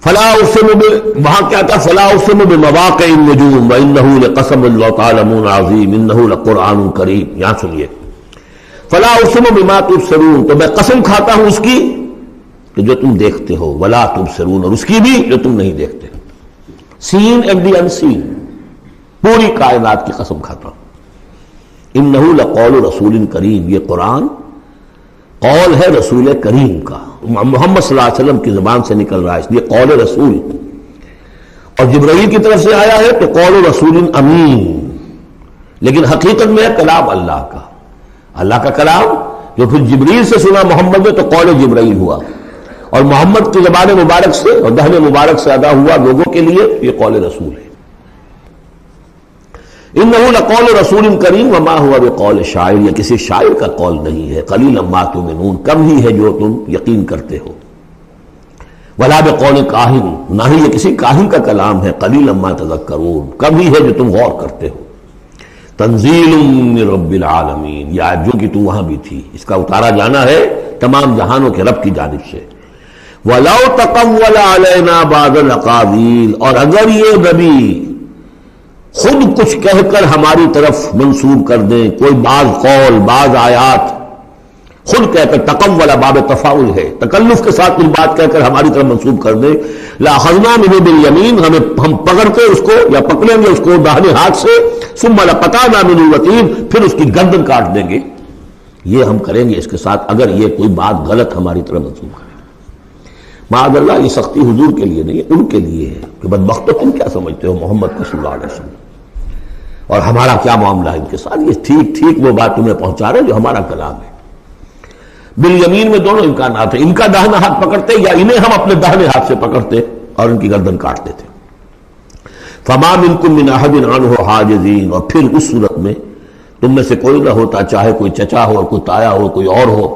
Speaker 2: فلا اقسم وہاں کیا تھا؟ فلا اقسم بمواقع النجوم وانہ لقسم لو تعلمون عظیم انہ لقرآن کریم۔ یہاں سنیے، فلا اقسم بما تبصرون، تو میں قسم کھاتا ہوں اس کی کہ جو تم دیکھتے ہو، ولا تبصرون، اور اس کی بھی جو تم نہیں دیکھتے، سین اینڈ دی ان سین، پوری کائنات کی قسم کھاتا ہوں۔ انہ لقول رسول کریم، یہ قرآن قول ہے رسول کریم کا، محمد صلی اللہ علیہ وسلم کی زبان سے نکل رہا ہے، اس لیے قول رسول، اور جبرائیل کی طرف سے آیا ہے تو قول رسول امین، لیکن حقیقت میں ہے کلام اللہ کا، اللہ کا کلام جو پھر جبریل سے سنا محمد میں تو قول جبرائیل ہوا، اور محمد کی زبان مبارک سے اور دہن مبارک سے ادا ہوا لوگوں کے لیے، یہ قول رسول ہے۔ انہ لقول رسول کریم وما هو بقول شاعر، یہ کسی شاعر کا قول نہیں ہے، قلیلا ما تؤمنون، کم ہی ہے جو تم یقین کرتے ہو۔ ولا بقول کاہن، نہ ہی یہ کسی کاہن کا کلام ہے، قلیلا ما تذکرون، کم ہی ہے جو تم غور کرتے ہو۔ تنزیل من رب العالمین، یہ آیت جو کہ تو وہاں بھی تھی، اس کا اتارا جانا ہے تمام جہانوں کے رب کی جانب سے۔ وَلَوْ تَقَوَّلَ عَلَيْنَا بَعْضَ الْأَقَاوِيلِ، اور اگر یہ نبی خود کچھ کہہ کر ہماری طرف منسوب کر دیں، کوئی بعض قول بعض آیات خود کہہ کر، تقول باب تفاعل ہے، تکلف کے ساتھ کچھ بات کہہ کر ہماری طرف منسوب کر دیں، لَأَخَذْنَا مِنْهُ بِالْيَمِينِ، ہم پکڑتے اس کو یا پکڑیں گے اس کو داہنے ہاتھ سے، ثُمَّ لَقَطَعْنَا مِنْهُ الْوَتِينَ، پھر اس کی گردن کاٹ دیں گے۔ یہ ہم کریں گے اس کے ساتھ اگر یہ کوئی بات غلط ہماری طرف منسوب کرے۔ معاذ اللہ، یہ سختی حضور کے لیے نہیں ہے، ان کے لیے ہے کہ بدبختو تم کیا سمجھتے ہو محمد کو صلی اللہ علیہ وسلم، اور ہمارا کیا معاملہ ہے ان کے ساتھ، یہ ٹھیک ٹھیک وہ بات تمہیں پہنچا رہے جو ہمارا کلام ہے۔ بالیمین میں دونوں امکانات ہیں، ان کا داہنا ہاتھ پکڑتے یا انہیں ہم اپنے داہنے ہاتھ سے پکڑتے اور ان کی گردن کاٹتے تھے۔ فما منکم من احد عنہ حاجزین، اور پھر اس صورت میں تم میں سے کوئی نہ ہوتا، چاہے کوئی چچا ہو اور کوئی تایا ہو کوئی اور ہو،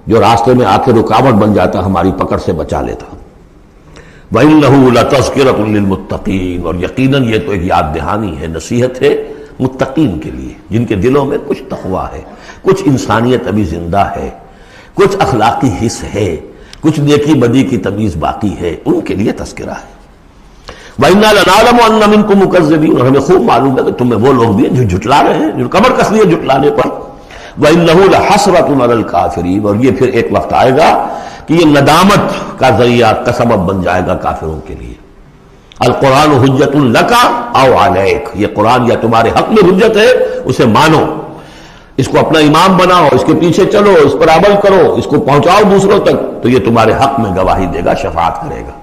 Speaker 2: جو راستے میں آ کے رکاوٹ بن جاتا، ہماری پکڑ سے بچا لیتا۔ وَإِنَّهُ لَتَذْكِرَةٌ لِّلْمُتَّقِينَ، اور یقیناً یہ تو ایک یاد دہانی ہے، نصیحت ہے متقین کے لیے، جن کے دلوں میں کچھ تقویٰ ہے، کچھ انسانیت ابھی زندہ ہے، کچھ اخلاقی حس ہے، کچھ نیکی بدی کی تمیز باقی ہے، ان کے لیے تذکرہ ہے۔ وَإِنَّا لَنَعْلَمُ أَنَّ مِنكُم مُّكَذِّبِينَ، اور ہمیں خوب معلوم ہے کہ تم میں وہ لوگ بھی ہیں جو جھٹلا رہے ہیں، جو کمر کس لیے جھٹلانے پر۔ وَإِنَّهُ لَحَسْرَةٌ عَلَى الْكَافِرِينَ، اور یہ پھر ایک وقت آئے گا کہ یہ ندامت کا ذریعہ کا سبب بن جائے گا کافروں کے لیے۔ القرآن حجت لک او علیک، یہ قرآن یا تمہارے حق میں حجت ہے، اسے مانو، اس کو اپنا امام بناؤ، اس کے پیچھے چلو، اس پر عمل کرو، اس کو پہنچاؤ دوسروں تک، تو یہ تمہارے حق میں گواہی دے گا، شفاعت کرے گا،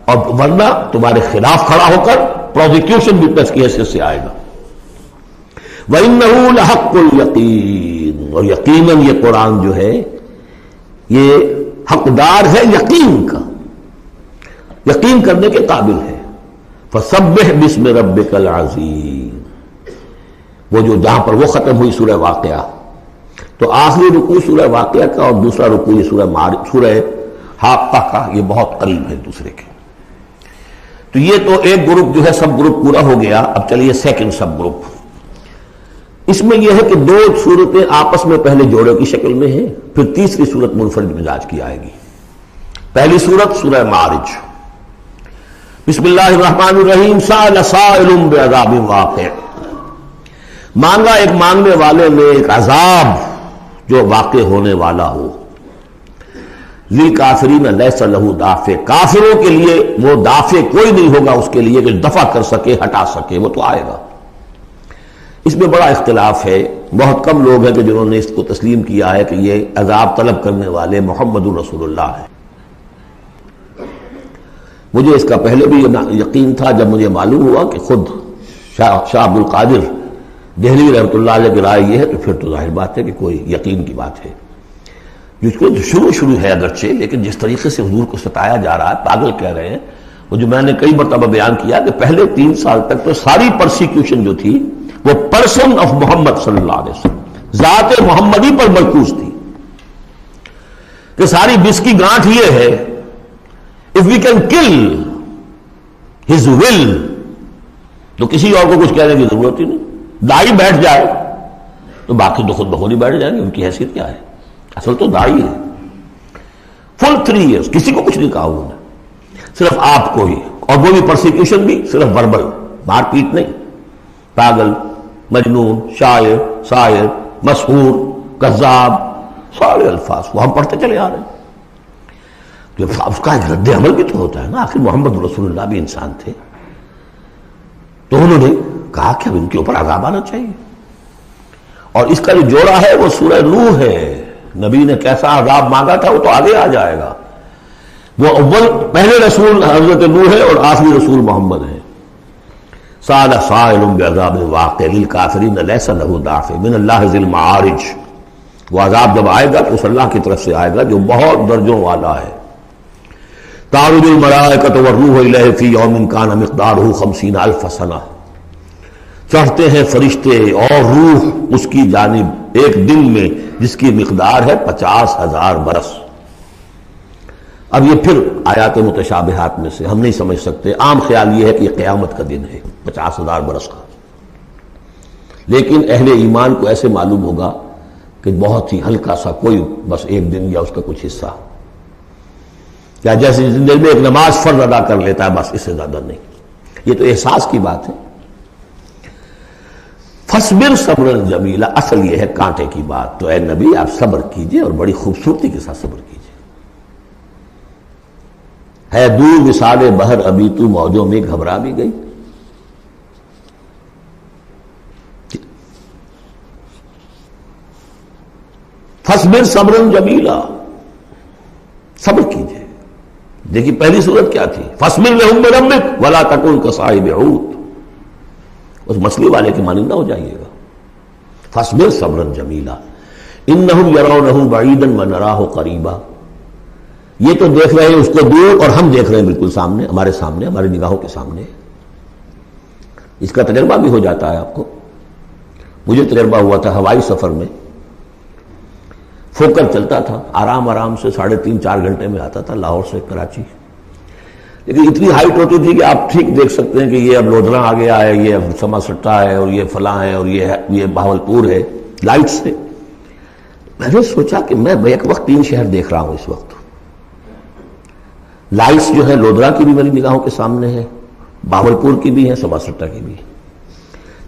Speaker 2: اور ورنہ تمہارے خلاف کھڑا ہو کر پروزیکیوشن وٹنس کی حیثیت سے آئے گا۔ وَإِنَّهُ لَحَقُّ الْيَقِينِ، اور یقیناً یہ قرآن جو ہے یہ حقدار ہے یقین کا، یقین کرنے کے قابل ہے۔ فَسَبِّحْ بِاسْمِ رَبِّكَ الْعَظِيمِ، وہ جو جہاں پر وہ ختم ہوئی سورہ واقعہ، تو آخری رکوع سورہ واقعہ کا اور دوسرا رکوع یہ سورہ حاقہ کا، یہ بہت قریب ہے دوسرے کے۔ تو یہ تو ایک گروپ جو ہے سب گروپ پورا ہو گیا، اب چلیے سیکنڈ سب گروپ۔ اس میں یہ ہے کہ دو صورتیں آپس میں پہلے جوڑے کی شکل میں ہیں، پھر تیسری صورت منفرد مزاج کی آئے گی۔ پہلی صورت سورہ معارج، بسم اللہ الرحمن الرحیم، سأل سائل بعذاب واقع، مانگا ایک مانگنے والے نے ایک عذاب جو واقع ہونے والا ہو۔ للکافرین لیس لہ دافع، کافروں کے لیے وہ دافع کوئی نہیں ہوگا اس کے لیے کہ دفع کر سکے، ہٹا سکے، وہ تو آئے گا۔ اس میں بڑا اختلاف ہے. بہت کم لوگ ہیں کہ جنہوں نے اس کو تسلیم کیا ہے کہ یہ عذاب طلب کرنے والے محمد رسول اللہ ہیں. مجھے اس کا پہلے بھی یقین تھا جب مجھے معلوم ہوا کہ خود شاہ عبد القادر دہلوی رحمۃ اللہ علیہ کی رائے یہ ہے تو پھر تو ظاہر بات ہے کہ کوئی یقین کی بات ہے. جس کو شروع ہے اگرچہ، لیکن جس طریقے سے حضور کو ستایا جا رہا ہے، پاگل کہہ رہے ہیں. وہ جو میں نے کئی مرتبہ بیان کیا کہ پہلے 3 سال تک تو ساری پرسیکیوشن جو تھی وہ پرسن آف محمد صلی اللہ علیہ وسلم، ذات محمدی پر مرکوز تھی کہ ساری بس کی گانٹھ یہ ہے if we can kill his will تو کسی اور کو کچھ کہنے کی ضرورت ہی نہیں. دائی بیٹھ جائے تو باقی تو خود بخود ہی بیٹھ جائیں گے. ان کی حیثیت کیا ہے؟ اصل تو دائی ہے. فل 3 ایئرس کسی کو کچھ نہیں کہا انہوں نے، صرف آپ کو ہی، اور وہ بھی پرسیکیوشن بھی صرف وربل، مار پیٹ نہیں. پاگل، مجنون، شاعر، ساحر، مسحور، کذاب، سارے الفاظ وہ ہم پڑھتے چلے آ رہے ہیں. اس کا ایک رد عمل بھی تو ہوتا ہے نا. آخر محمد رسول اللہ بھی انسان تھے. تو انہوں نے کہا کہ اب ان کے اوپر عذاب آنا چاہیے. اور اس کا جو جوڑا ہے وہ سورہ نوح ہے. نبی نے کیسا عذاب مانگا تھا وہ تو آگے آ جائے گا. وہ اول پہلے رسول حضرت نوح ہے اور آخری رسول محمد ہے. سأل سائل بعذاب واقع للکافرین لیس له دافع من اللہ ذی المعارج. وہ عذاب جب آئے گا تو اس اللہ کی طرف سے آئے گا جو بہت درجوں والا ہے. تعرج الملائکۃ والروح الیہ فی یوم کان مقدارہ 50,000 سنہ. چڑھتے ہیں فرشتے اور روح اس کی جانب ایک دن میں جس کی مقدار ہے 50,000 برس. اب یہ پھر آیات متشابہات میں سے ہم نہیں سمجھ سکتے. عام خیال یہ ہے کہ یہ قیامت کا دن ہے 50,000 برس کا، لیکن اہل ایمان کو ایسے معلوم ہوگا کہ بہت ہی ہلکا سا کوئی بس ایک دن یا اس کا کچھ حصہ، یا جیسے زندگی میں ایک نماز فرض ادا کر لیتا ہے بس، اس سے زیادہ نہیں. یہ تو احساس کی بات ہے. فصبر صبرا جمیلا، اصل یہ ہے کانٹے کی بات. تو اے نبی آپ صبر کیجئے اور بڑی خوبصورتی کے ساتھ صبر کیجئے. ہے دور مثال بہر ابھی تو موجوں میں گھبرا بھی گئی. فصبر صبرا جمیلا، صبر کیجئے. دیکھیے پہلی صورت کیا تھی؟ فصبر لحکم ربک ولا تکن کصاحب حوت. اس مچھلی والے کی مانندہ ہو جائیے گا. فصبر صبرا جمیلا انہم یرونہ بعیدا ونراہ قریبا. یہ تو دیکھ رہے ہیں اس کو دور اور ہم دیکھ رہے ہیں بالکل سامنے، ہمارے سامنے، ہماری نگاہوں کے سامنے. اس کا تجربہ بھی ہو جاتا ہے آپ کو. مجھے تجربہ ہوا تھا ہوائی سفر میں. فوکر چلتا تھا آرام آرام سے 3.5-4 گھنٹے میں آتا تھا لاہور سے کراچی. لیکن اتنی ہائٹ ہوتی تھی کہ آپ ٹھیک دیکھ سکتے ہیں کہ یہ اب لودھرا آ گیا ہے، یہ اب سما سٹا ہے، اور یہ فلاں ہے، اور یہ بہاولپور ہے، لائٹ سے. میں نے سوچا کہ میں بیک وقت 3 شہر دیکھ رہا ہوں اس وقت. لائٹس جو ہے لودھرا کی بھی میری نگاہوں کے سامنے ہے، بہاولپور کی بھی ہے، سما سٹا کی بھی.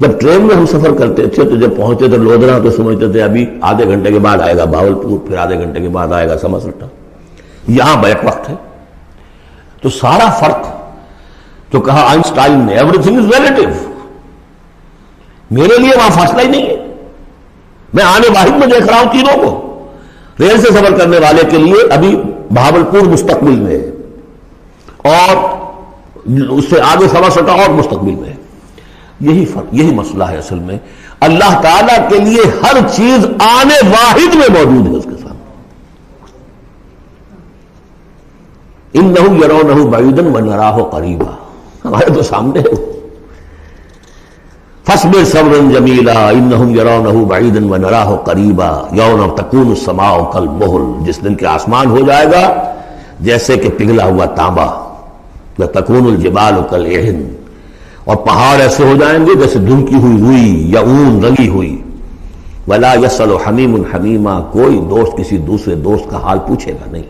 Speaker 2: جب ٹرین میں ہم سفر کرتے تھے تو جب پہنچتے تھے لودھرا تو سمجھتے تھے ابھی آدھے گھنٹے کے بعد آئے گا بہاولپور، پھر آدھے گھنٹے کے بعد آئے گا سما سٹا. یہاں بیک وقت ہے. تو سارا فرق جو کہا آئنسٹائن نے ایوری تھنگ از ریلیٹو، میرے لیے وہاں فاصلہ ہی نہیں ہے. میں آنے واحد میں دیکھ رہا ہوں تینوں کو. ریل سے سفر کرنے والے کے لیے ابھی بہاولپور مستقبل میں ہے، اور اس سے آگے سما سٹا اور مستقبل میں ہے. یہی فرق، یہی مسئلہ ہے اصل میں. اللہ تعالیٰ کے لیے ہر چیز آنے واحد میں موجود ہے اس کے سامنے. انہم یرونہ بعیدا ونراہ قریبا، ہمارے تو سامنے ہے. فاصبر صبرا جمیلا انہم یرونہ بعیدا ونراہ قریبا یوم تکون السماء کالمہل. جس دن کے آسمان ہو جائے گا جیسے کہ پگھلا ہوا تانبا. وتکون الجبال کالعہن، اور پہاڑ ایسے ہو جائیں گے جیسے دھنکی ہوئی روئی یا اون رنگی ہوئی. ولا یسأل حمیم حمیما، کوئی دوست کسی دوسرے دوست کا حال پوچھے گا نہیں.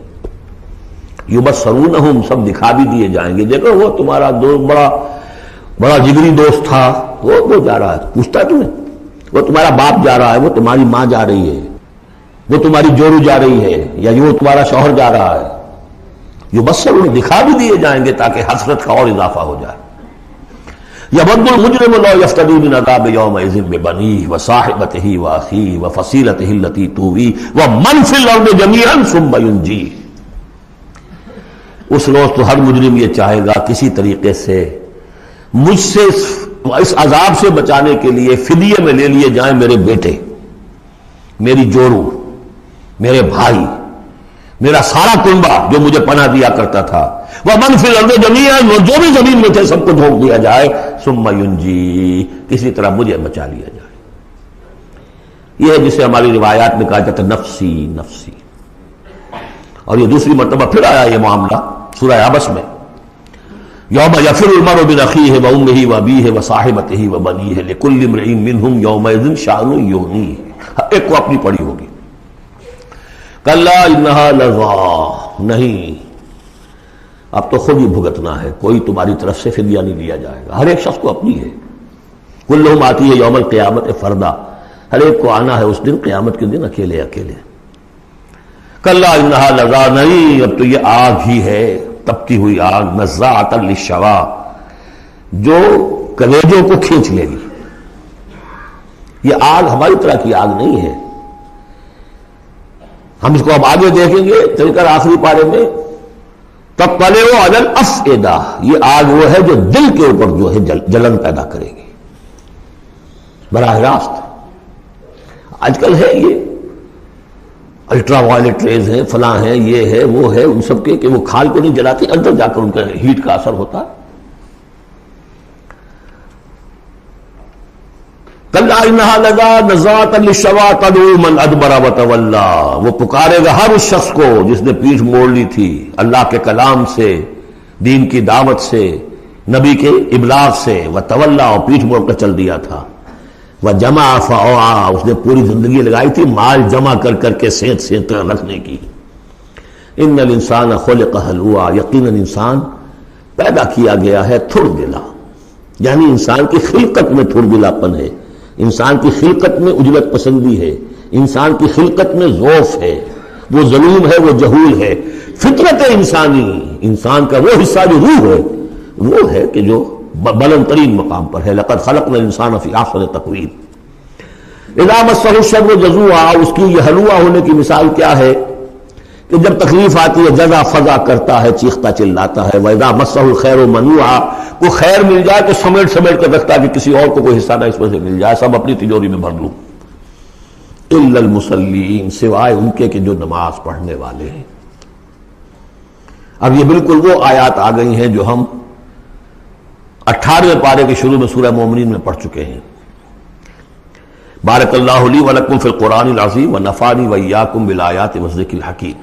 Speaker 2: یبصرونہم، سب دکھا بھی دیے جائیں گے. دیکھو وہ تمہارا دوست بڑا جگری دوست تھا، وہ جا رہا ہے، پوچھتا ہے تمہیں. وہ تمہارا باپ جا رہا ہے، وہ تمہاری ماں جا رہی ہے، وہ تمہاری جورو جا رہی ہے، یا وہ تمہارا شوہر جا رہا ہے. یبصرون، دکھا بھی دیے جائیں گے تاکہ حسرت کا اور اضافہ ہو جائے. یود المجرم لو یفتدی من عذاب یومئذ ببنیہ وصاحبتہ واخیہ وفصیلتہ التی تؤویہ ومن فی الارض جمیعا ثم ینجیہ. اس روز تو ہر مجرم یہ چاہے گا کسی طریقے سے مجھ سے اس عذاب سے بچانے کے لیے فدیے میں لے لیے جائیں میرے بیٹے، میری جوڑو، میرے بھائی، میرا سارا کنبہ جو مجھے پناہ دیا کرتا تھا. وَمَنْ فِي الْأَرْضِ جَمِيعًا، وہ جو بھی زمین میں تھے سب کو دھونک دیا جائے. ثُمَّ يُنْجِي، کسی طرح مجھے بچا لیا جائے. یہ ہے جسے ہماری روایات میں کہا جاتا ہے نفسی نفسی. اور یہ دوسری مرتبہ پھر آیا یہ معاملہ سورہ عبس میں، یوم یفر المرء من اخیہ وامہ وابیہ وصاحبتہ وبنیہ لکل امرئ منہم یومئذ شأن یغنیہ. ایک کو اپنی پڑی ہوگی. کلا انہا لظی، نہیں اب تو خود ہی بھگتنا ہے، کوئی تمہاری طرف سے فدیہ نہیں لیا جائے گا. ہر ایک شخص کو اپنی ہے. کلہم آتی ہے یوم القیامت فردا، ہر ایک کو آنا ہے اس دن قیامت کے دن اکیلے اکیلے. کلا انہا لظی، نہیں اب تو یہ آگ ہی ہے، تپتی ہوئی آگ، نزاعۃ للشوا، جو کلیجوں کو کھینچ لے گی. یہ آگ ہماری طرح کی آگ نہیں ہے. ہم اس کو اب آگے دیکھیں گے چل کر آخری پارے میں. تطلع علی الافئدہ، یہ آگ وہ ہے جو دل کے اوپر جو ہے جلن پیدا کرے گی براہ راست. آج کل ہے یہ الٹرا وائلٹ ریز ہیں، فلاں ہیں، یہ ہے وہ ہے، ان سب کے کہ وہ کھال کو نہیں جلاتی، اندر جا کر ان کا ہیٹ کا اثر ہوتا ہے. کلا انہا لظی نزاعۃ للشوا تدعو من ادبر وتولی، وہ پکارے گا ہر اس شخص کو جس نے پیٹھ موڑ لی تھی اللہ کے کلام سے، دین کی دعوت سے، نبی کے ابلاغ سے، وتولی، اور پیٹھ موڑ کر چل دیا تھا. وجمع فاوعی، اس نے پوری زندگی لگائی تھی مال جمع کر کر کے سینت سینت رکھنے کی. ان الانسان خلق ہلوعا، یقیناً انسان پیدا کیا گیا ہے تھڑ دلا، یعنی انسان کی خلقت میں تھڑ دلاپن ہے، انسان کی خلقت میں عجلت پسندی ہے، انسان کی خلقت میں ضعف ہے، وہ ظلوم ہے، وہ جہول ہے. فطرت انسانی، انسان کا وہ حصہ جو روح ہے وہ ہے کہ جو بلند ترین مقام پر ہے. لقد خلقنا الانسان فی احسن تقویم. اذا مسہ الشر جزوعا، اس کی یہ ہلوعا ہونے کی مثال کیا ہے کہ جب تکلیف آتی ہے جزا فضا کرتا ہے، چیختا چلاتا ہے. وَإِذَا مَسَّهُ الْخَيْرُ مَنُوعًا، کو خیر مل جائے تو سمیٹ کر رکھتا ہے کہ کسی اور کو کوئی حصہ نہ اس میں سے مل جائے، سب اپنی تجوری میں بھر لوں. إِلَّا الْمُصَلِّينَ، سوائے ان کے کہ جو نماز پڑھنے والے ہیں. اب یہ بالکل وہ آیات آ گئی ہیں جو ہم 18ویں پارے کے شروع میں سورہ مومنین میں پڑھ چکے ہیں. بارک اللہ لی ولکم فی القرآن العظیم ونفعنی وإیاکم بالآیات والذکر الحکیم.